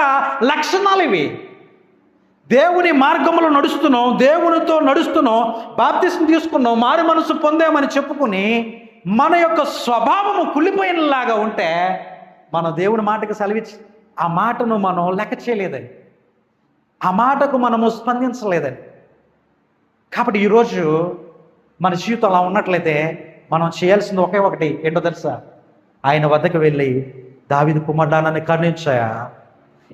లక్షణాలు ఇవి. దేవుని మార్గంలో నడుస్తున్నాం, దేవునితో నడుస్తున్నాం, బాప్తిస్మం తీసుకున్నాం, మారు మనసు పొందామని చెప్పుకుని మన యొక్క స్వభావము కుళ్ళిపోయినలాగా ఉంటే మన దేవుని మాటకి సెలవిచ్చి ఆ మాటను మనం లెక్క చేయలేదని, ఆ మాటకు మనము స్పందించలేదని. కాబట్టి ఈరోజు మన జీవితం అలా ఉన్నట్లయితే మనం చేయాల్సింది ఒకే ఒకటి. ఏంటో తెలుసా? ఆయన వద్దకు వెళ్ళి, దావీదు కుమారుడా నన్ను కరుణించాయా,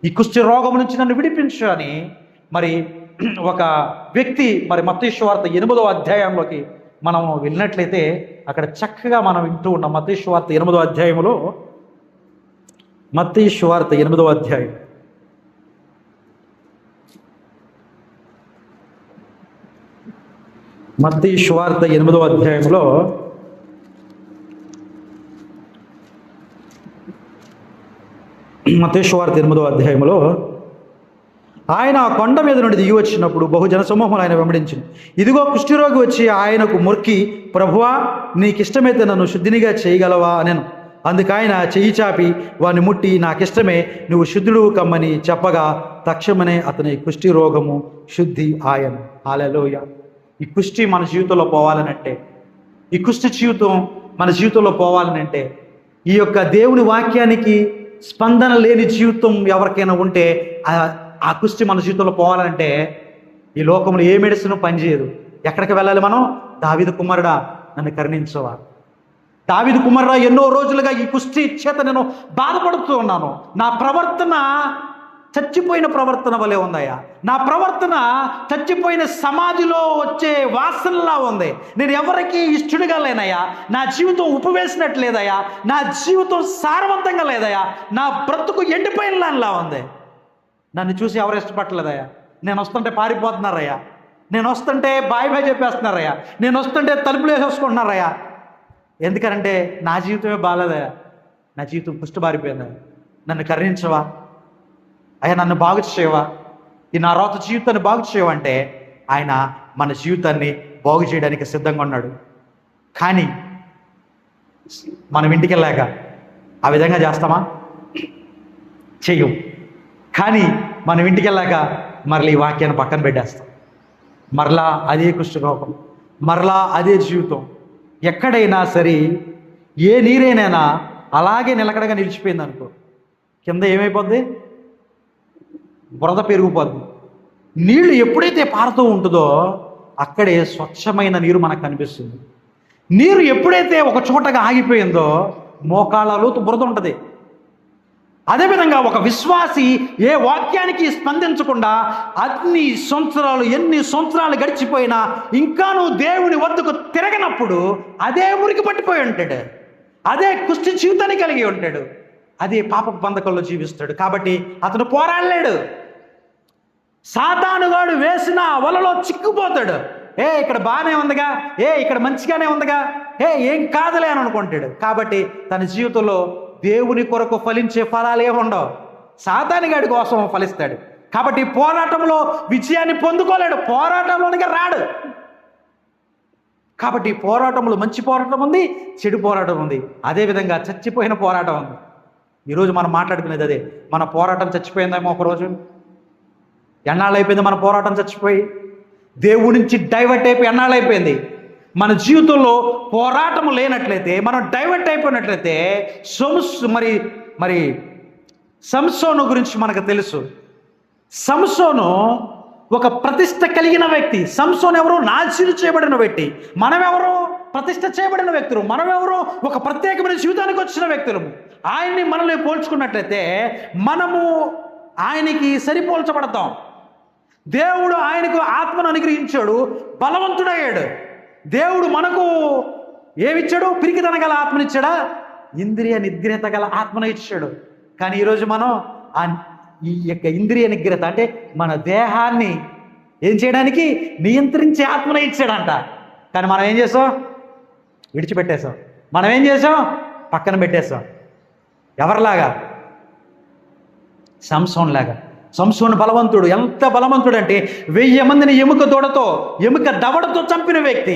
ఈ కుష్టి రోగం నుంచి నన్ను విడిపించు అని మరి ఒక వ్యక్తి మరి మత్తయి సువార్త 8వ అధ్యాయంలోకి మనం వెళ్ళినట్లయితే అక్కడ చక్కగా మనం వింటూ ఉన్నాం. మత్తయి సువార్త 8వ అధ్యాయంలో, మత్తయి సువార్త 8వ అధ్యాయం మత్తయి సువార్త 8వ అధ్యాయంలో మత్తయి సువార్త 8వ అధ్యాయంలో ఆయన ఆ కొండ మీద నుండి దిగి వచ్చినప్పుడు బహుజన సమూహములు ఆయన వెంబడించింది. ఇదిగో కుష్ఠరోగి వచ్చి ఆయనకు మొక్కి, ప్రభువా నీకు ఇష్టమైతే నన్ను శుద్ధినిగా చేయగలవా అనెను. అందుకు ఆయన చెయ్యి చాపి వాని ముట్టి, నాకిష్టమే, నువ్వు శుద్ధుడు కమ్మని చెప్పగా తక్షణమే అతని కుష్టి రోగము శుద్ధి ఆయన. హల్లెలూయా. ఈ కుష్టి మన జీవితంలో పోవాలనంటే, ఈ కుష్టి జీవితం మన జీవితంలో పోవాలనంటే, ఈ యొక్క దేవుని వాక్యానికి స్పందన లేని జీవితం ఎవరికైనా ఉంటే, ఆ కుష్టి మన జీవితంలో పోవాలంటే ఈ లోకంలో ఏ మెడిసిన్ పనిచేయదు. ఎక్కడికి వెళ్ళాలి మనం? దావీదు కుమారుడా నన్ను కరుణించవా. దావీదు కుమారుడా, ఎన్నో రోజులుగా ఈ కుష్టి చేత నేను బాధపడుతూ ఉన్నాను. నా ప్రవర్తన చచ్చిపోయిన ప్రవర్తన వలె ఉందయ్యా. నా ప్రవర్తన చచ్చిపోయిన సమాధిలో వచ్చే వాసనలా ఉంది. నేను ఎవరికి ఇష్టడుగా లేనయ్యా. నా జీవితం ఉపవేసినట్లేదయ్యా. నా జీవితం సారవంతంగా లేదయ్యా. నా బ్రతుకు ఎండిపోయినలా ఉంది. నన్ను చూసి ఎవరు ఇష్టపడలేదయ్యా. నేను వస్తుంటే పారిపోతున్నారయ్యా. నేను వస్తుంటే బాయ్ బాయ్ చెప్పేస్తున్నారయ్యా. నేను వస్తుంటే తలుపులు వేసేసుకుంటున్నారయ్యా. ఎందుకంటే నా జీవితమే బాగాలేదయ్యా. నా జీవితం పుష్టిబారిపోయిందయ్యా. నన్ను కరుణించవా అయ్యా, నన్ను బాగు చేయవా, ఈ నా రోత జీవితాన్ని బాగు చేయవంటే ఆయన మన జీవితాన్ని బాగు చేయడానికి సిద్ధంగా ఉన్నాడు. కానీ మనం ఇంటికి వెళ్ళాక ఆ విధంగా చేస్తామా? చెయ్యం. కానీ మనం ఇంటికి వెళ్ళాక మరలా ఈ వాక్యాన్ని పక్కన పెట్టేస్తాం. మరలా అదే కుష్ఠరోగం, మరలా అదే జీవితం. ఎక్కడైనా సరే ఏ నీరైనా అలాగే నిలకడగా నిలిచిపోయింది అనుకో, కింద ఏమైపోద్ది? బురద పెరిగిపోద్ది. నీళ్లు ఎప్పుడైతే పారుతూ ఉంటుందో అక్కడే స్వచ్ఛమైన నీరు మనకు కనిపిస్తుంది. నీరు ఎప్పుడైతే ఒక చోటగా ఆగిపోయిందో మోకాళ్ళ లోతు బురద ఉంటుంది. అదేవిధంగా ఒక విశ్వాసి ఏ వాక్యానికి స్పందించకుండా ఎన్ని సంవత్సరాలు గడిచిపోయినా ఇంకా నువ్వు దేవుని వద్దకు తిరగనప్పుడు అదే మురికి పట్టిపోయి ఉంటాడు. అదే కుష్టి జీవితాన్ని కలిగి ఉంటాడు. అదే పాప బంధకంలో జీవిస్తాడు. కాబట్టి అతను పోరాడలేడు. సాతానుగాడు వేసిన వలలో చిక్కుపోతాడు. ఇక్కడ బాగానే ఉందిగా, ఇక్కడ మంచిగానే ఉందిగా, ఏం కాదులే అని అనుకుంటాడు. కాబట్టి తన జీవితంలో దేవుని కొరకు ఫలించే ఫలాలు ఏముండవు, సాతానుగాడి కోసం ఫలిస్తాడు. కాబట్టి పోరాటంలో విజయాన్ని పొందుకోలేడు, పోరాటంలోనికి రాడు. కాబట్టి పోరాటంలో మంచి పోరాటం ఉంది, చెడు పోరాటం ఉంది, అదేవిధంగా చచ్చిపోయిన పోరాటం ఉంది. ఈరోజు మనం మాట్లాడుకునేది అదే. మన పోరాటం చచ్చిపోయిందేమో ఒకరోజు. ఎన్నాళ్ళు అయిపోయింది మన పోరాటం చచ్చిపోయి? దేవుడి నుంచి డైవర్ట్ అయిపోయి ఎన్నాళ్ళు అయిపోయింది? మన జీవితంలో పోరాటం లేనట్లయితే, మనం డైవర్ట్ అయిపోయినట్లయితే మరి సంసోను గురించి మనకు తెలుసు. సంసోను ఒక ప్రతిష్ట కలిగిన వ్యక్తి. సంసోను ఎవరు? నాశనం చేయబడిన వ్యక్తి. మనమెవరు? ప్రతిష్ట చేయబడిన వ్యక్తులు. మనమెవరు? ఒక ప్రత్యేకమైన జీవితానికి వచ్చిన వ్యక్తులు. ఆయన్ని మనల్ని పోల్చుకున్నట్లయితే మనము ఆయనకి సరిపోల్చబడతాం. దేవుడు ఆయనకు ఆత్మను అనుగ్రహించాడు, బలవంతుడయ్యాడు. దేవుడు మనకు ఏమిచ్చాడు? పిరికితన గల ఆత్మనిచ్చాడా? ఇంద్రియ నిగ్రహత గల ఆత్మను ఇచ్చాడు. కానీ ఈరోజు మనం ఈ యొక్క ఇంద్రియ నిగ్రహత అంటే మన దేహాన్ని ఏం చేయడానికి నియంత్రించే ఆత్మను ఇచ్చాడంట. కానీ మనం ఏం చేసాం? విడిచిపెట్టేశాం. మనం ఏం చేసాం? పక్కన పెట్టేశాం. ఎవరిలాగా? సంసోన్ లాగా. సంసోను బలవంతుడు. ఎంత బలవంతుడు అంటే 1000 మందిని ఎముక దవడతో చంపిన వ్యక్తి.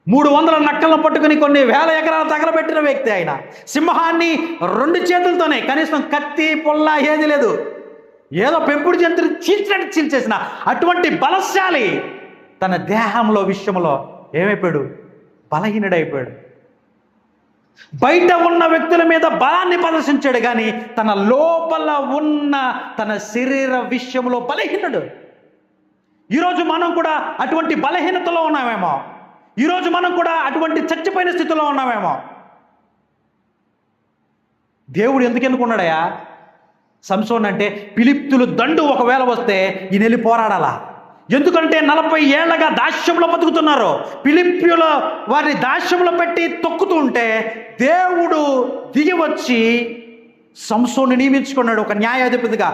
300 నక్కలను పట్టుకుని కొన్ని వేల ఎకరాలు తగలబెట్టిన వ్యక్తి. ఆయన సింహాన్ని 2 చేతులతోనే, కనీసం కత్తి పుల్ల ఏది లేదు, ఏదో పెంపుడు జంతువులు చీల్చినట్టు చీల్చేసిన అటువంటి బలశాలి తన దేహంలో విషయంలో ఏమైపోయాడు? బలహీనుడైపోయాడు. బయట ఉన్న వ్యక్తుల మీద బలాన్ని ప్రదర్శించాడు, కానీ తన లోపల ఉన్న తన శరీర విషయంలో బలహీనుడు. ఈరోజు మనం కూడా అటువంటి బలహీనతలో ఉన్నామేమో. ఈరోజు మనం కూడా అటువంటి చచ్చిపోయిన స్థితిలో ఉన్నామేమో. దేవుడు ఎందుకు ఎన్నుకున్నాడయా సంసోన్ అంటే? ఫిలిష్తీయులు దండు ఒకవేళ వస్తే ఈయన వెళ్ళి పోరాడాలా. ఎందుకంటే 40 ఏళ్లగా దాస్యంలో బతుకుతున్నారు. ఫిలిష్తీయుల వారిని దాస్యంలో పెట్టి తొక్కుతూ ఉంటే దేవుడు దిగి వచ్చి సంసోను నియమించుకున్నాడు ఒక న్యాయాధిపతిగా.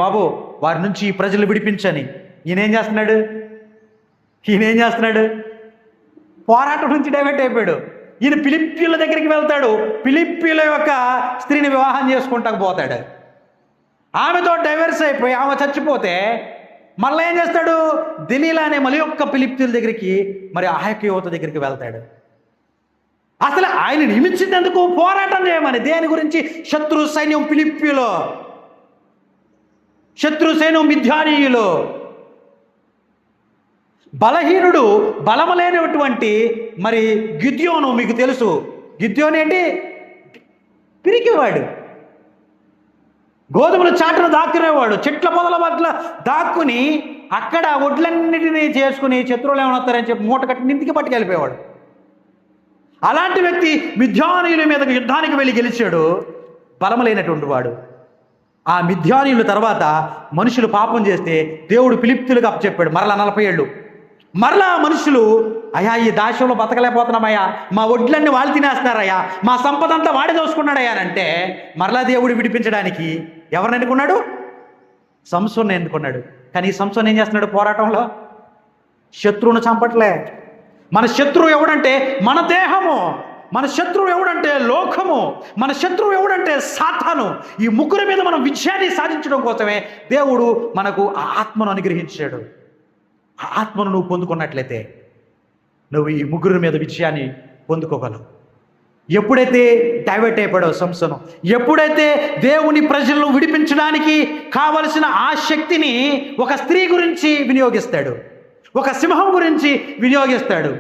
బాబు, వారి నుంచి ఈ ప్రజలు విడిపించని. ఈయన ఏం చేస్తున్నాడు? పోరాటం నుంచి డైవర్ట్ అయిపోయాడు. ఈయన ఫిలిష్తీయుల దగ్గరికి వెళ్తాడు. ఫిలిష్తీయుల యొక్క స్త్రీని వివాహం చేసుకుంటాకు పోతాడు. ఆమెతో డైవర్స్ అయిపోయి ఆమె చచ్చిపోతే మళ్ళీ ఏం చేస్తాడు? దిలీలా అనే మరి యొక్క ఫిలిష్తీయుల దగ్గరికి, మరి ఆ యొక్క యువత దగ్గరికి వెళ్తాడు. అసలు ఆయన నియమించినందుకు పోరాటం చేయమని. దేని గురించి? శత్రు సైన్యం ఫిలిప్పీలో, శత్రు సైన్యం మిథ్యానీయులు. బలహీనుడు, బలము లేనటువంటి మరి గిద్యోను మీకు తెలుసు. గిద్యోను ఏంటి? పిరికివాడు, గోధుమల చాటును దాక్కునేవాడు, చెట్ల పొదల పట్ల దాక్కుని అక్కడ ఒడ్లన్నిటినీ చేసుకుని శత్రువులు ఏమవుతారని చెప్పి మూట కట్టి నిందికి పట్టుకెళ్ళిపోయేవాడు. అలాంటి వ్యక్తి మిథ్యానీయుల మీదకి యుద్ధానికి వెళ్ళి గెలిచాడు, బలము లేనటువంటి వాడు. ఆ మిథ్యానీయుల తర్వాత మనుషులు పాపం చేస్తే దేవుడు ఫిలిప్తీయులకు అప్పచెప్పాడు. మరలా 40 ఏళ్ళు మరలా మనుషులు, అయ్యా ఈ దాస్యంలో బతకలేకపోతున్నామయ్యా, మా ఒడ్లన్నీ వాళ్ళు తినేస్తున్నారయ్యా, మా సంపద అంతా వాడి దోసుకున్నాడయ్యా అని అంటే మరలా దేవుడు విడిపించడానికి ఎవరిని ఎన్నుకున్నాడు? సంసోన్ని ఎన్నుకున్నాడు. కానీ ఈ సంసోన్ ఏం చేస్తున్నాడు? పోరాటంలో శత్రువును చంపట్లే. మన శత్రువు ఎవడంటే మన దేహము, మన శత్రువు ఎవడంటే లోకము, మన శత్రువు ఎవడంటే సాతాను. ఈ ముగ్గురి మీద మనం విజయాన్ని సాధించడం కోసమే దేవుడు మనకు ఆ ఆత్మను అనుగ్రహించాడు. ఆ ఆత్మను నువ్వు పొందుకున్నట్లయితే నువ్వు ఈ ముగ్గురి మీద విజయాన్ని పొందుకోగలవు. ఎప్పుడైతే డైవర్ట్ అయిపోయాడో సంసోను, ఎప్పుడైతే దేవుని ప్రజలను విడిపించడానికి కావలసిన ఆ శక్తిని ఒక స్త్రీ గురించి వినియోగిస్తాడు, ఒక సింహం గురించి వినియోగిస్తాడు,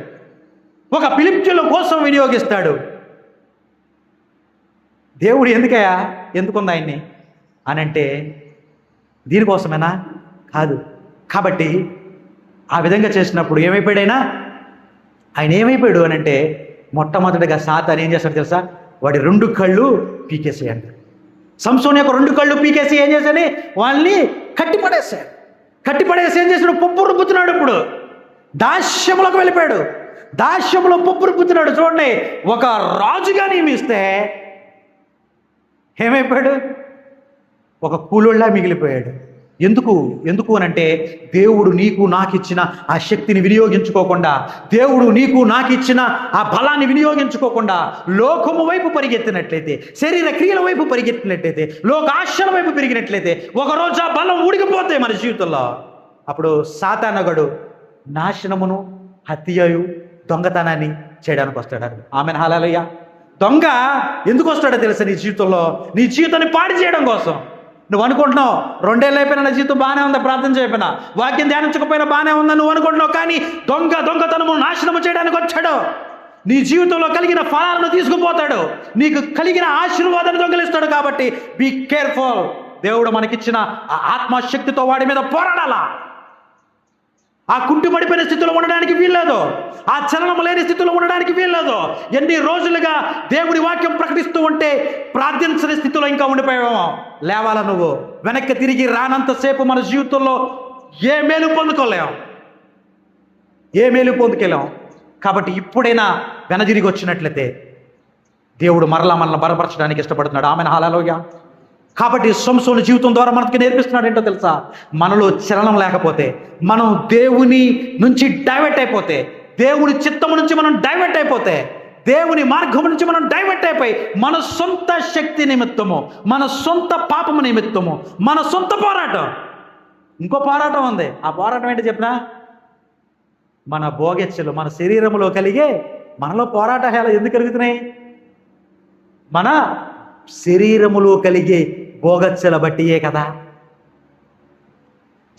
ఒక ఫిలిప్తీయుల కోసం వినియోగిస్తాడు. దేవుడు ఎందుకుంది ఆయన్ని అని అంటే దీనికోసమేనా? కాదు. కాబట్టి ఆ విధంగా చేసినప్పుడు ఏమైపోయాడైనా? ఆయన ఏమైపోయాడు అని అంటే మొట్టమొదటిగా సాతాను ఏం చేస్తాడు తెలుసా? వాడి 2 కళ్ళు పీకేసేయండి. సంసోన్ యొక్క 2 కళ్ళు పీకేసి ఏం చేశాడు? వాళ్ళని కట్టిపడేశాడు. కట్టిపడేసి ఏం చేశాడు? పప్పు రుబ్బుతున్నాడు. ఇప్పుడు దాస్యములకు వెళ్ళిపోయాడు. దాస్యములో పప్పు రుబ్బుతున్నాడు. చూడండి, ఒక రాజుగా నియమిస్తే ఏమైపోయాడు? ఒక కూలోళ్ళ మిగిలిపోయాడు. ఎందుకు అనంటే దేవుడు నీకు నాకు ఇచ్చిన ఆ శక్తిని వినియోగించుకోకుండా, దేవుడు నీకు నాకు ఇచ్చిన ఆ బలాన్ని వినియోగించుకోకుండా లోకము వైపు పరిగెత్తినట్లయితే, శరీర క్రియల వైపు పరిగెత్తినట్లయితే, లోక ఆశల వైపు పెరిగినట్లయితే ఒకరోజు ఆ బలం ఊడికిపోతే మన జీవితంలో అప్పుడు సాతానగడు నాశనమును, హత్యయు, దొంగతనాన్ని చేయడానికి వస్తాడు. ఆమెను హల్లెలూయా. దొంగ ఎందుకు వస్తాడో తెలుసా? నీ జీవితంలో నీ జీవితాన్ని పాడు చేయడం కోసం. నువ్వు అనుకుంటున్నావు 2 ఏళ్ళు అయిపోయినా నా జీవితం బాగానే ఉందా, ప్రార్థన చేయకపోయినా, వాక్యం ధ్యానించకపోయినా బాగానే ఉందని నువ్వు అనుకుంటున్నావు. కానీ దొంగతనము నాశనము చేయడానికి వచ్చాడు. నీ జీవితంలో కలిగిన ఫలాలను తీసుకుపోతాడు, నీకు కలిగిన ఆశీర్వాదాన్ని దొంగలిస్తాడు. కాబట్టి బీ కేర్ఫుల్. దేవుడు మనకిచ్చిన ఆ ఆత్మశక్తితో వాడి మీద పోరాడాలా. ఆ కుంటిపడిపోయిన స్థితిలో ఉండడానికి వీల్లేదు, ఆ చలనం లేని స్థితిలో ఉండడానికి వీల్లేదు. ఎన్ని రోజులుగా దేవుడి వాక్యం ప్రకటిస్తూ ఉంటే ప్రార్థించని స్థితిలో ఇంకా ఉండిపోయావేమో. లేవాలా నువ్వు. వెనక్కి తిరిగి రానంతసేపు మన జీవితంలో ఏ మేలు పొందుకోలేం. కాబట్టి ఇప్పుడైనా వెనదిరిగి వచ్చినట్లయితే దేవుడు మరలా బలపరచడానికి ఇష్టపడుతున్నాడు. ఆమెను హల్లెలూయా. కాబట్టి సంసోను జీవితం ద్వారా మనకి నేర్పిస్తున్నాడు ఏంటో తెలుసా? మనలో చలనం లేకపోతే, మనం దేవుని నుంచి డైవర్ట్ అయిపోతే, దేవుని చిత్తము నుంచి మనం డైవర్ట్ అయిపోతే, దేవుని మార్గం నుంచి మనం డైవర్ట్ అయిపోయి మన సొంత శక్తి నిమిత్తము, మన సొంత పాపము నిమిత్తము, మన సొంత పోరాటం, ఇంకో పోరాటం ఉంది. ఆ పోరాటం ఏంటో చెప్పినా? మన భోగెచ్చలు, మన శరీరంలో కలిగే మనలో పోరాటాలు ఎందుకు కలుగుతున్నాయి? మన శరీరములో కలిగే భోగచ్చల బట్టియే కదా.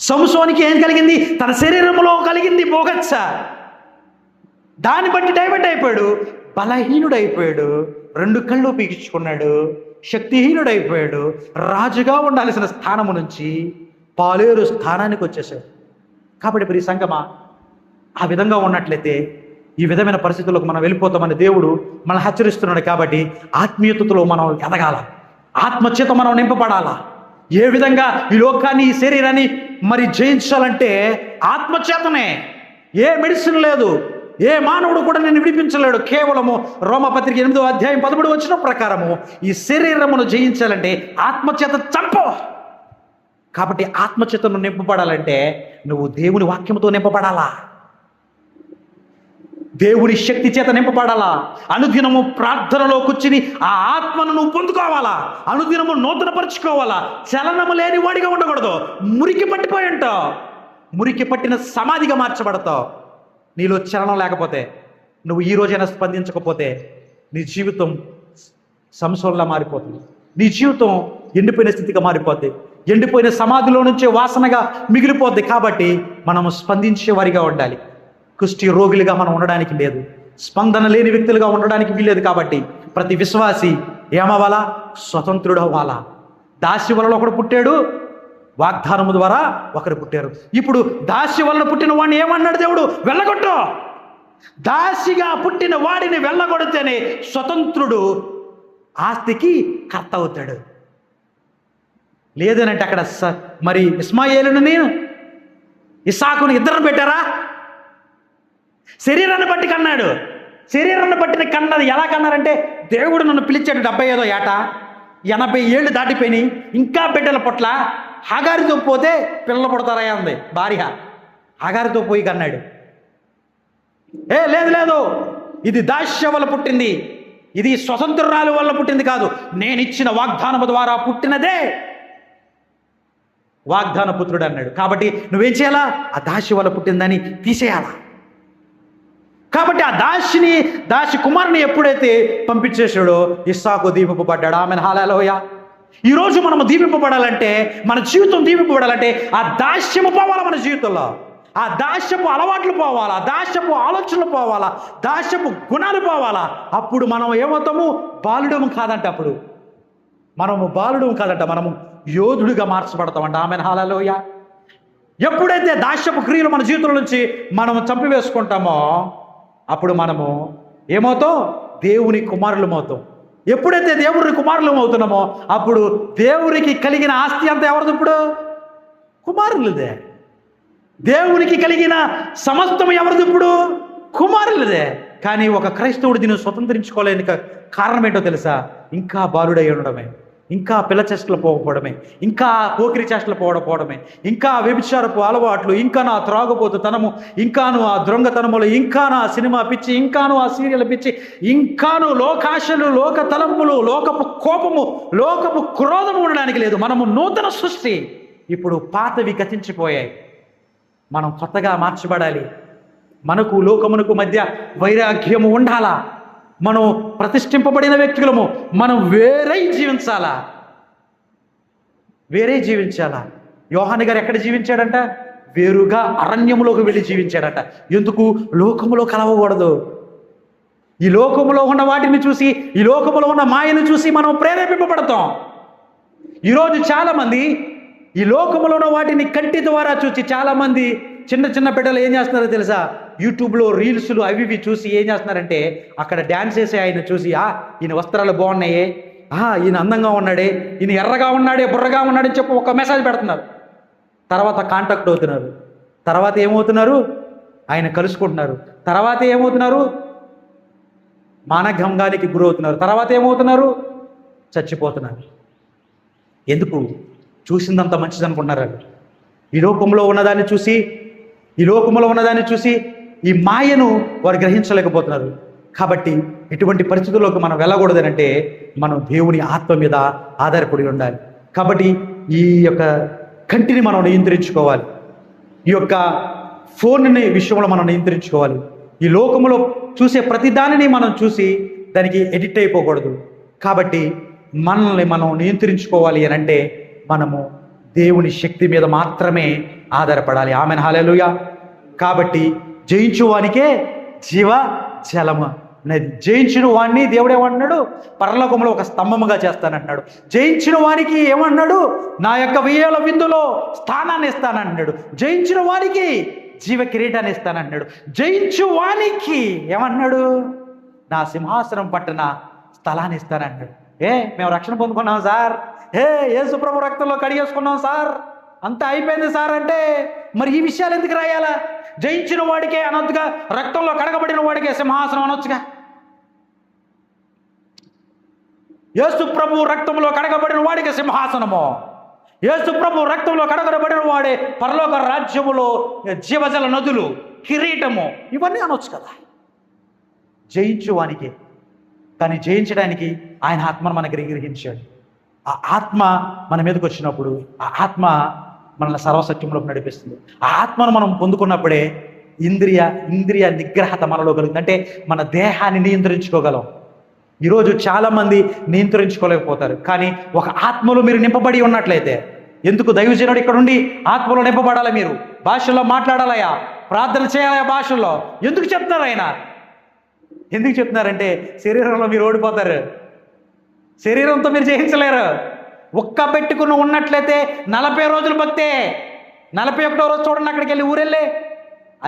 సంసోనికి ఏం కలిగింది? తన శరీరంలో కలిగింది భోగచ్చ. దాన్ని బట్టి డైవర్ట్ అయిపోయాడు, బలహీనుడైపోయాడు, 2 కళ్ళు పీకించుకున్నాడు, శక్తిహీనుడైపోయాడు. రాజుగా ఉండాల్సిన స్థానము నుంచి పాలేరు స్థానానికి వచ్చేసాడు. కాబట్టి ప్రియ సంగమా, ఆ విధంగా ఉన్నట్లయితే ఈ విధమైన పరిస్థితులకు మనం వెళ్ళిపోతామని దేవుడు మనల్ని హెచ్చరిస్తున్నాడు. కాబట్టి ఆత్మీయతలో మనం ఎదగాల, ఆత్మచేత మనం నింపబడాలా. ఏ విధంగా ఈ లోకాన్ని, ఈ శరీరాన్ని మరి జయించాలంటే ఆత్మచేతనే. ఏ మెడిసిన్ లేదు, ఏ మానవుడు కూడా నేను విడిపించలేడు. కేవలము రోమపత్రిక 8వ అధ్యాయం 13 వచన ప్రకారము ఈ శరీరమును జయించాలంటే ఆత్మచేత చంపు. కాబట్టి ఆత్మచేతను నింపబడాలంటే నువ్వు దేవుని వాక్యముతో నింపబడాలా, దేవుని శక్తి చేత నింపబడాలా. అనుదినము ప్రార్థనలో కూర్చుని ఆ ఆత్మను నువ్వు పొందుకోవాలా, అనుదినము నూతనపరుచుకోవాలా. చలనము లేని వాడిగా ఉండకూడదు. మురికి పట్టిపోయి ఉంటావు, మురికి పట్టిన సమాధిగా మార్చబడతావు. నీలో చలనం లేకపోతే, నువ్వు ఈ రోజైనా స్పందించకపోతే నీ జీవితం సంసోన్లా మారిపోతుంది. నీ జీవితం ఎండిపోయిన స్థితిగా మారిపోద్ది. ఎండిపోయిన సమాధిలో నుంచే వాసనగా మిగిలిపోద్ది. కాబట్టి మనం స్పందించే వారిగా ఉండాలి. కుష్టి రోగులుగా మనం ఉండడానికి లేదు. స్పందన లేని వ్యక్తులుగా ఉండడానికి వీల్లేదు. కాబట్టి ప్రతి విశ్వాసి ఏమవ్వాలా? స్వతంత్రుడు అవ్వాలా. దాసి వలన ఒకడు పుట్టాడు, వాగ్దానము ద్వారా ఒకరు పుట్టారు. ఇప్పుడు దాసి వలన పుట్టిన వాడిని ఏమన్నాడు దేవుడు? వెళ్ళగొట్టు. దాసిగా పుట్టిన వాడిని వెళ్ళగొడితేనే స్వతంత్రుడు ఆస్తికి కర్త అవుతాడు. లేదనంటే అక్కడ మరి ఇస్మాయేలును నేను ఇస్సాకును ఇద్దరు పెట్టారా? శరీరాన్ని బట్టి కన్నాడు. శరీరాన్ని బట్టిన కన్నది ఎలా కన్నారంటే, దేవుడు నన్ను పిలిచాడు 75వ ఏట, 80 ఏళ్ళు దాటిపోయినాయి, ఇంకా బిడ్డల పొట్ల. హాగారితో పోతే పిల్లలు పుడతారా అంది భార్య. హాగారితో పోయి కన్నాడు. లేదు లేదు, ఇది దాస్య వల్ల పుట్టింది, ఇది స్వతంత్రురాలు వల్ల పుట్టింది కాదు, నేను ఇచ్చిన వాగ్దానము ద్వారా పుట్టినదే వాగ్దాన పుత్రుడు అన్నాడు. కాబట్టి నువ్వేం చేయాలా? ఆ దాసి వల్ల పుట్టిందని తీసేయాలా. కాబట్టి ఆ దాసి కుమారుని ఎప్పుడైతే పంపించేశాడో ఇస్సాకు దీవింపబడ్డాడు. ఆమెను హల్లెలూయా. ఈరోజు మనము దీవింపబడాలంటే, మన జీవితం దీవింపబడాలంటే ఆ దాస్యము పోవాలా మన జీవితంలో. ఆ దాస్యపు అలవాట్లు పోవాలా, దాస్యపు ఆలోచనలు పోవాలా, దాస్యపు గుణాలు పోవాలా. అప్పుడు మనం ఏమవుతాము? బాలుడము కాదంట. అప్పుడు మనము బాలుడము కాదంట, మనము యోధుడిగా మార్చబడతామంట. ఆమెను హల్లెలూయా. ఎప్పుడైతే దాస్యపు క్రియలు మన జీవితం నుంచి మనము చంపివేసుకుంటామో అప్పుడు మనము ఏమవుతాం? దేవుని కుమారులం అవుతాం. ఎప్పుడైతే దేవుని కుమారులం అవుతున్నామో అప్పుడు దేవునికి కలిగిన ఆస్తి అంతా ఎవరిది? ఇప్పుడు కుమారులదే. దేవునికి కలిగిన సమస్తం ఎవరిది? ఇప్పుడు కుమారులదే. కానీ ఒక క్రైస్తవుడు దీన్ని స్వతంత్రించుకోలేని కారణం ఏంటో తెలుసా? ఇంకా బాలుడై ఉండడమే, ఇంకా పిల్ల చేష్టలు పోకపోవడమే, ఇంకా పోకిరి చేష్టలు పోవడమే, ఇంకా వ్యభిచారపు అలవాట్లు, ఇంకాను ఆ త్రాగుబోతుతనము, ఇంకాను ఆ దొంగతనములు, ఇంకాను ఆ సినిమా పిచ్చి, ఇంకాను ఆ సీరియల్ పిచ్చి, ఇంకాను లోకాశలు, లోక తలంపులు, లోకపు కోపము, లోకపు క్రోధము ఉండడానికి లేదు. మనము నూతన సృష్టి. ఇప్పుడు పాతవి గతించిపోయాయి. మనం కొత్తగా మార్చబడాలి. మనకు లోకమునకు మధ్య వైరాగ్యము ఉండాలా. మనం ప్రతిష్ఠింపబడిన వ్యక్తులము. మనం వేరే జీవించాలా. యోహాను గారు ఎక్కడ జీవించాడంట? వేరుగా అరణ్యములోకి వెళ్ళి జీవించాడట. ఎందుకు? లోకములో కలవకూడదు. ఈ లోకములో ఉన్న వాటిని చూసి, ఈ లోకములో ఉన్న మాయను చూసి మనం ప్రేరేపింపబడతాం. ఈరోజు చాలామంది ఈ లోకములో ఉన్న వాటిని కంటి ద్వారా చూసి, చాలామంది చిన్న చిన్న బిడ్డలు ఏం చేస్తున్నారో తెలుసా? యూట్యూబ్లో రీల్స్లు అవి ఇవి చూసి ఏం చేస్తున్నారంటే, అక్కడ డ్యాన్స్ చేసే ఆయన చూసి, ఈయన వస్త్రాలు బాగున్నాయే, ఈయన అందంగా ఉన్నాడే, ఈయన ఎర్రగా ఉన్నాడే, బుర్రగా ఉన్నాడని చెప్పి ఒక మెసేజ్ పెడుతున్నారు. తర్వాత కాంటాక్ట్ అవుతున్నారు. తర్వాత ఏమవుతున్నారు? ఆయన కలుసుకుంటున్నారు. తర్వాత ఏమవుతున్నారు? మానభంగానికి గురవుతున్నారు. తర్వాత ఏమవుతున్నారు? చచ్చిపోతున్నారు. ఎందుకు? చూసిందంత మంచిది అనుకుంటున్నారు. ఈ లోకంలో ఉన్నదాన్ని చూసి ఈ మాయను వారు గ్రహించలేకపోతున్నారు. కాబట్టి ఇటువంటి పరిస్థితుల్లోకి మనం వెళ్ళకూడదనంటే మనం దేవుని ఆత్మ మీద ఆధారపడి ఉండాలి. కాబట్టి ఈ యొక్క కంటిని మనం నియంత్రించుకోవాలి. ఈ యొక్క ఫోన్ని విషయంలో మనం నియంత్రించుకోవాలి. ఈ లోకంలో చూసే ప్రతి దానిని మనం చూసి దానికి ఎడిక్ట్ అయిపోకూడదు. కాబట్టి మనల్ని మనం నియంత్రించుకోవాలి అని అంటే మనము దేవుని శక్తి మీద మాత్రమే ఆధారపడాలి. Amen hallelujah. కాబట్టి జయించువానికే జీవ జలము అనేది. జయించిన వాడిని దేవుడు ఏమన్నాడు? పరలోకంలో ఒక స్తంభముగా చేస్తానంటున్నాడు. జయించిన వానికి ఏమన్నాడు? నా యొక్క 1000 విందులో స్థానాన్ని ఇస్తానంటున్నాడు. జయించిన వానికి జీవ కిరీటాన్ని ఇస్తానంటున్నాడు. జయించు వానికి ఏమన్నాడు? నా సింహాసనం పట్టిన స్థలాన్ని ఇస్తానంటున్నాడు. మేము రక్షణ పొందుకున్నాం సార్, యేసు ప్రభు రక్తంలో కడిగేసుకున్నాం సార్, అంతా అయిపోయింది సార్ అంటే మరి ఈ విషయాలు ఎందుకు రాయాలా? జయించిన వాడికే అనొద్దుగా, రక్తంలో కడగబడిన వాడికే సింహాసనం అనొచ్చుగా. యేసు ప్రభు రక్తంలో కడగబడిన వాడికి సింహాసనము, యేసు ప్రభు రక్తంలో కడగబడిన వాడే పరలోక రాజ్యములో జీవజల నదులు, కిరీటము, ఇవన్నీ అనొచ్చు కదా జయించువానికి. కానీ జయించడానికి ఆయన ఆత్మను మనకి గ్రహించాడు. ఆ ఆత్మ మన మీదకి వచ్చినప్పుడు ఆ ఆత్మ మనల్ని సర్వసత్యంలోకి నడిపిస్తుంది. ఆ ఆత్మను మనం పొందుకున్నప్పుడే ఇంద్రియ నిగ్రహత మనలో కలుగుతుంది. అంటే మన దేహాన్ని నియంత్రించుకోగలం. ఈరోజు చాలామంది నియంత్రించుకోలేకపోతారు. కానీ ఒక ఆత్మలో మీరు నింపబడి ఉన్నట్లయితే, ఎందుకు దైవజనుడు ఇక్కడ ఉండి ఆత్మలో నింపబడాలి, మీరు భాషల్లో మాట్లాడాలయా, ప్రార్థన చేయాలయా భాషల్లో, ఎందుకు చెప్తున్నారు ఆయన? ఎందుకు చెప్తున్నారంటే శరీరంలో మీరు ఓడిపోతారు, శరీరంతో మీరు జయించలేరు. ఒక్క పెట్టుకుని ఉన్నట్లయితే 40 రోజులు భక్తే, 41వ రోజు చూడండి అక్కడికి వెళ్ళి ఊరెళ్ళే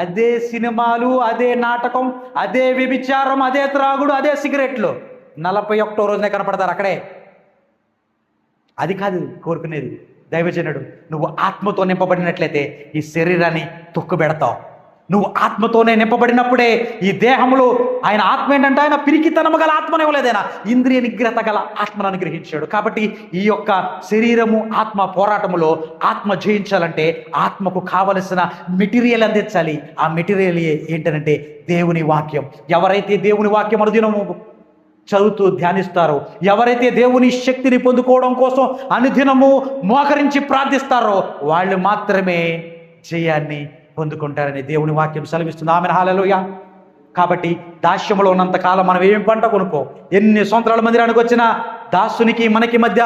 అదే సినిమాలు, అదే నాటకం, అదే వ్యభిచారం, అదే త్రాగుడు, అదే సిగరెట్లు. 41వ రోజునే కనపడతారు అక్కడే. అది కాదు కోరుకునేది దైవజనుడు. నువ్వు ఆత్మతో నింపబడినట్లయితే ఈ శరీరాన్ని తొక్కుబెడతావు. నువ్వు ఆత్మతోనే నింపబడినప్పుడే ఈ దేహంలో ఆయన ఆత్మ ఏంటంటే ఆయన పిరికితనము గల ఆత్మను ఇవ్వలేదు, ఆయన ఇంద్రియ నిగ్రహత గల ఆత్మను అనుగ్రహించాడు. కాబట్టి ఈ యొక్క శరీరము ఆత్మ పోరాటములో ఆత్మ జయించాలంటే ఆత్మకు కావలసిన మెటీరియల్ అందించాలి. ఆ మెటీరియల్ ఏంటంటే దేవుని వాక్యం. ఎవరైతే దేవుని వాక్యం అనుదినము చదువుతూ ధ్యానిస్తారో, ఎవరైతే దేవుని శక్తిని పొందుకోవడం కోసం అనుదినము మోకరించి ప్రార్థిస్తారో వాళ్ళు మాత్రమే జయాన్ని పొందుకుంటారని దేవుని వాక్యం సెలవిస్తుంది. ఆమెన్, హల్లెలూయా. కాబట్టి దాస్యములో ఉన్నంత కాలం మనం ఏం పంట కొనుక్కో, ఎన్ని సంవత్సరాల మందిరానికి వచ్చినా దాసునికి మనకి మధ్య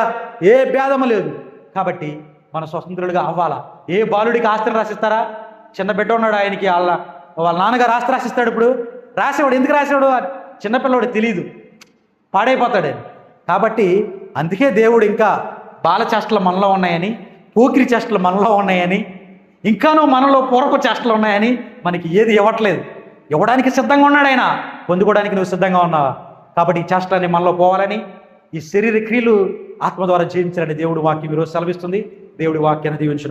ఏ భేదము లేదు. కాబట్టి మన స్వతంత్రులుగా అవ్వాలా. ఏ బాలుడికి ఆస్తిని రాసిస్తారా? చిన్న బిడ్డ ఉన్నాడు, ఆయనకి వాళ్ళ నాన్నగారు ఆస్తి రాసిస్తాడు. ఇప్పుడు రాసేవాడు ఎందుకు రాసేవాడు? చిన్నపిల్లవాడు తెలియదు, పాడైపోతాడు. కాబట్టి అందుకే దేవుడు ఇంకా బాల చేష్టలు మనలో ఉన్నాయని, పోకిరి చేష్టలు మనలో ఉన్నాయని, ఇంకానూ మనలో పూర్వపు చేష్టలు ఉన్నాయని మనకి ఏది ఇవ్వట్లేదు. ఇవ్వడానికి సిద్ధంగా ఉన్నాడు ఆయన, పొందుకోవడానికి నువ్వు సిద్ధంగా ఉన్నావా? కాబట్టి ఈ చేష్టలన్నీ మనలో పోవాలని, ఈ శరీర క్రియలు ఆత్మ ద్వారా జయించాలని దేవుడి వాక్యం ఈరోజు సెలవిస్తుంది. దేవుడి వాక్యాన్ని దీవించు.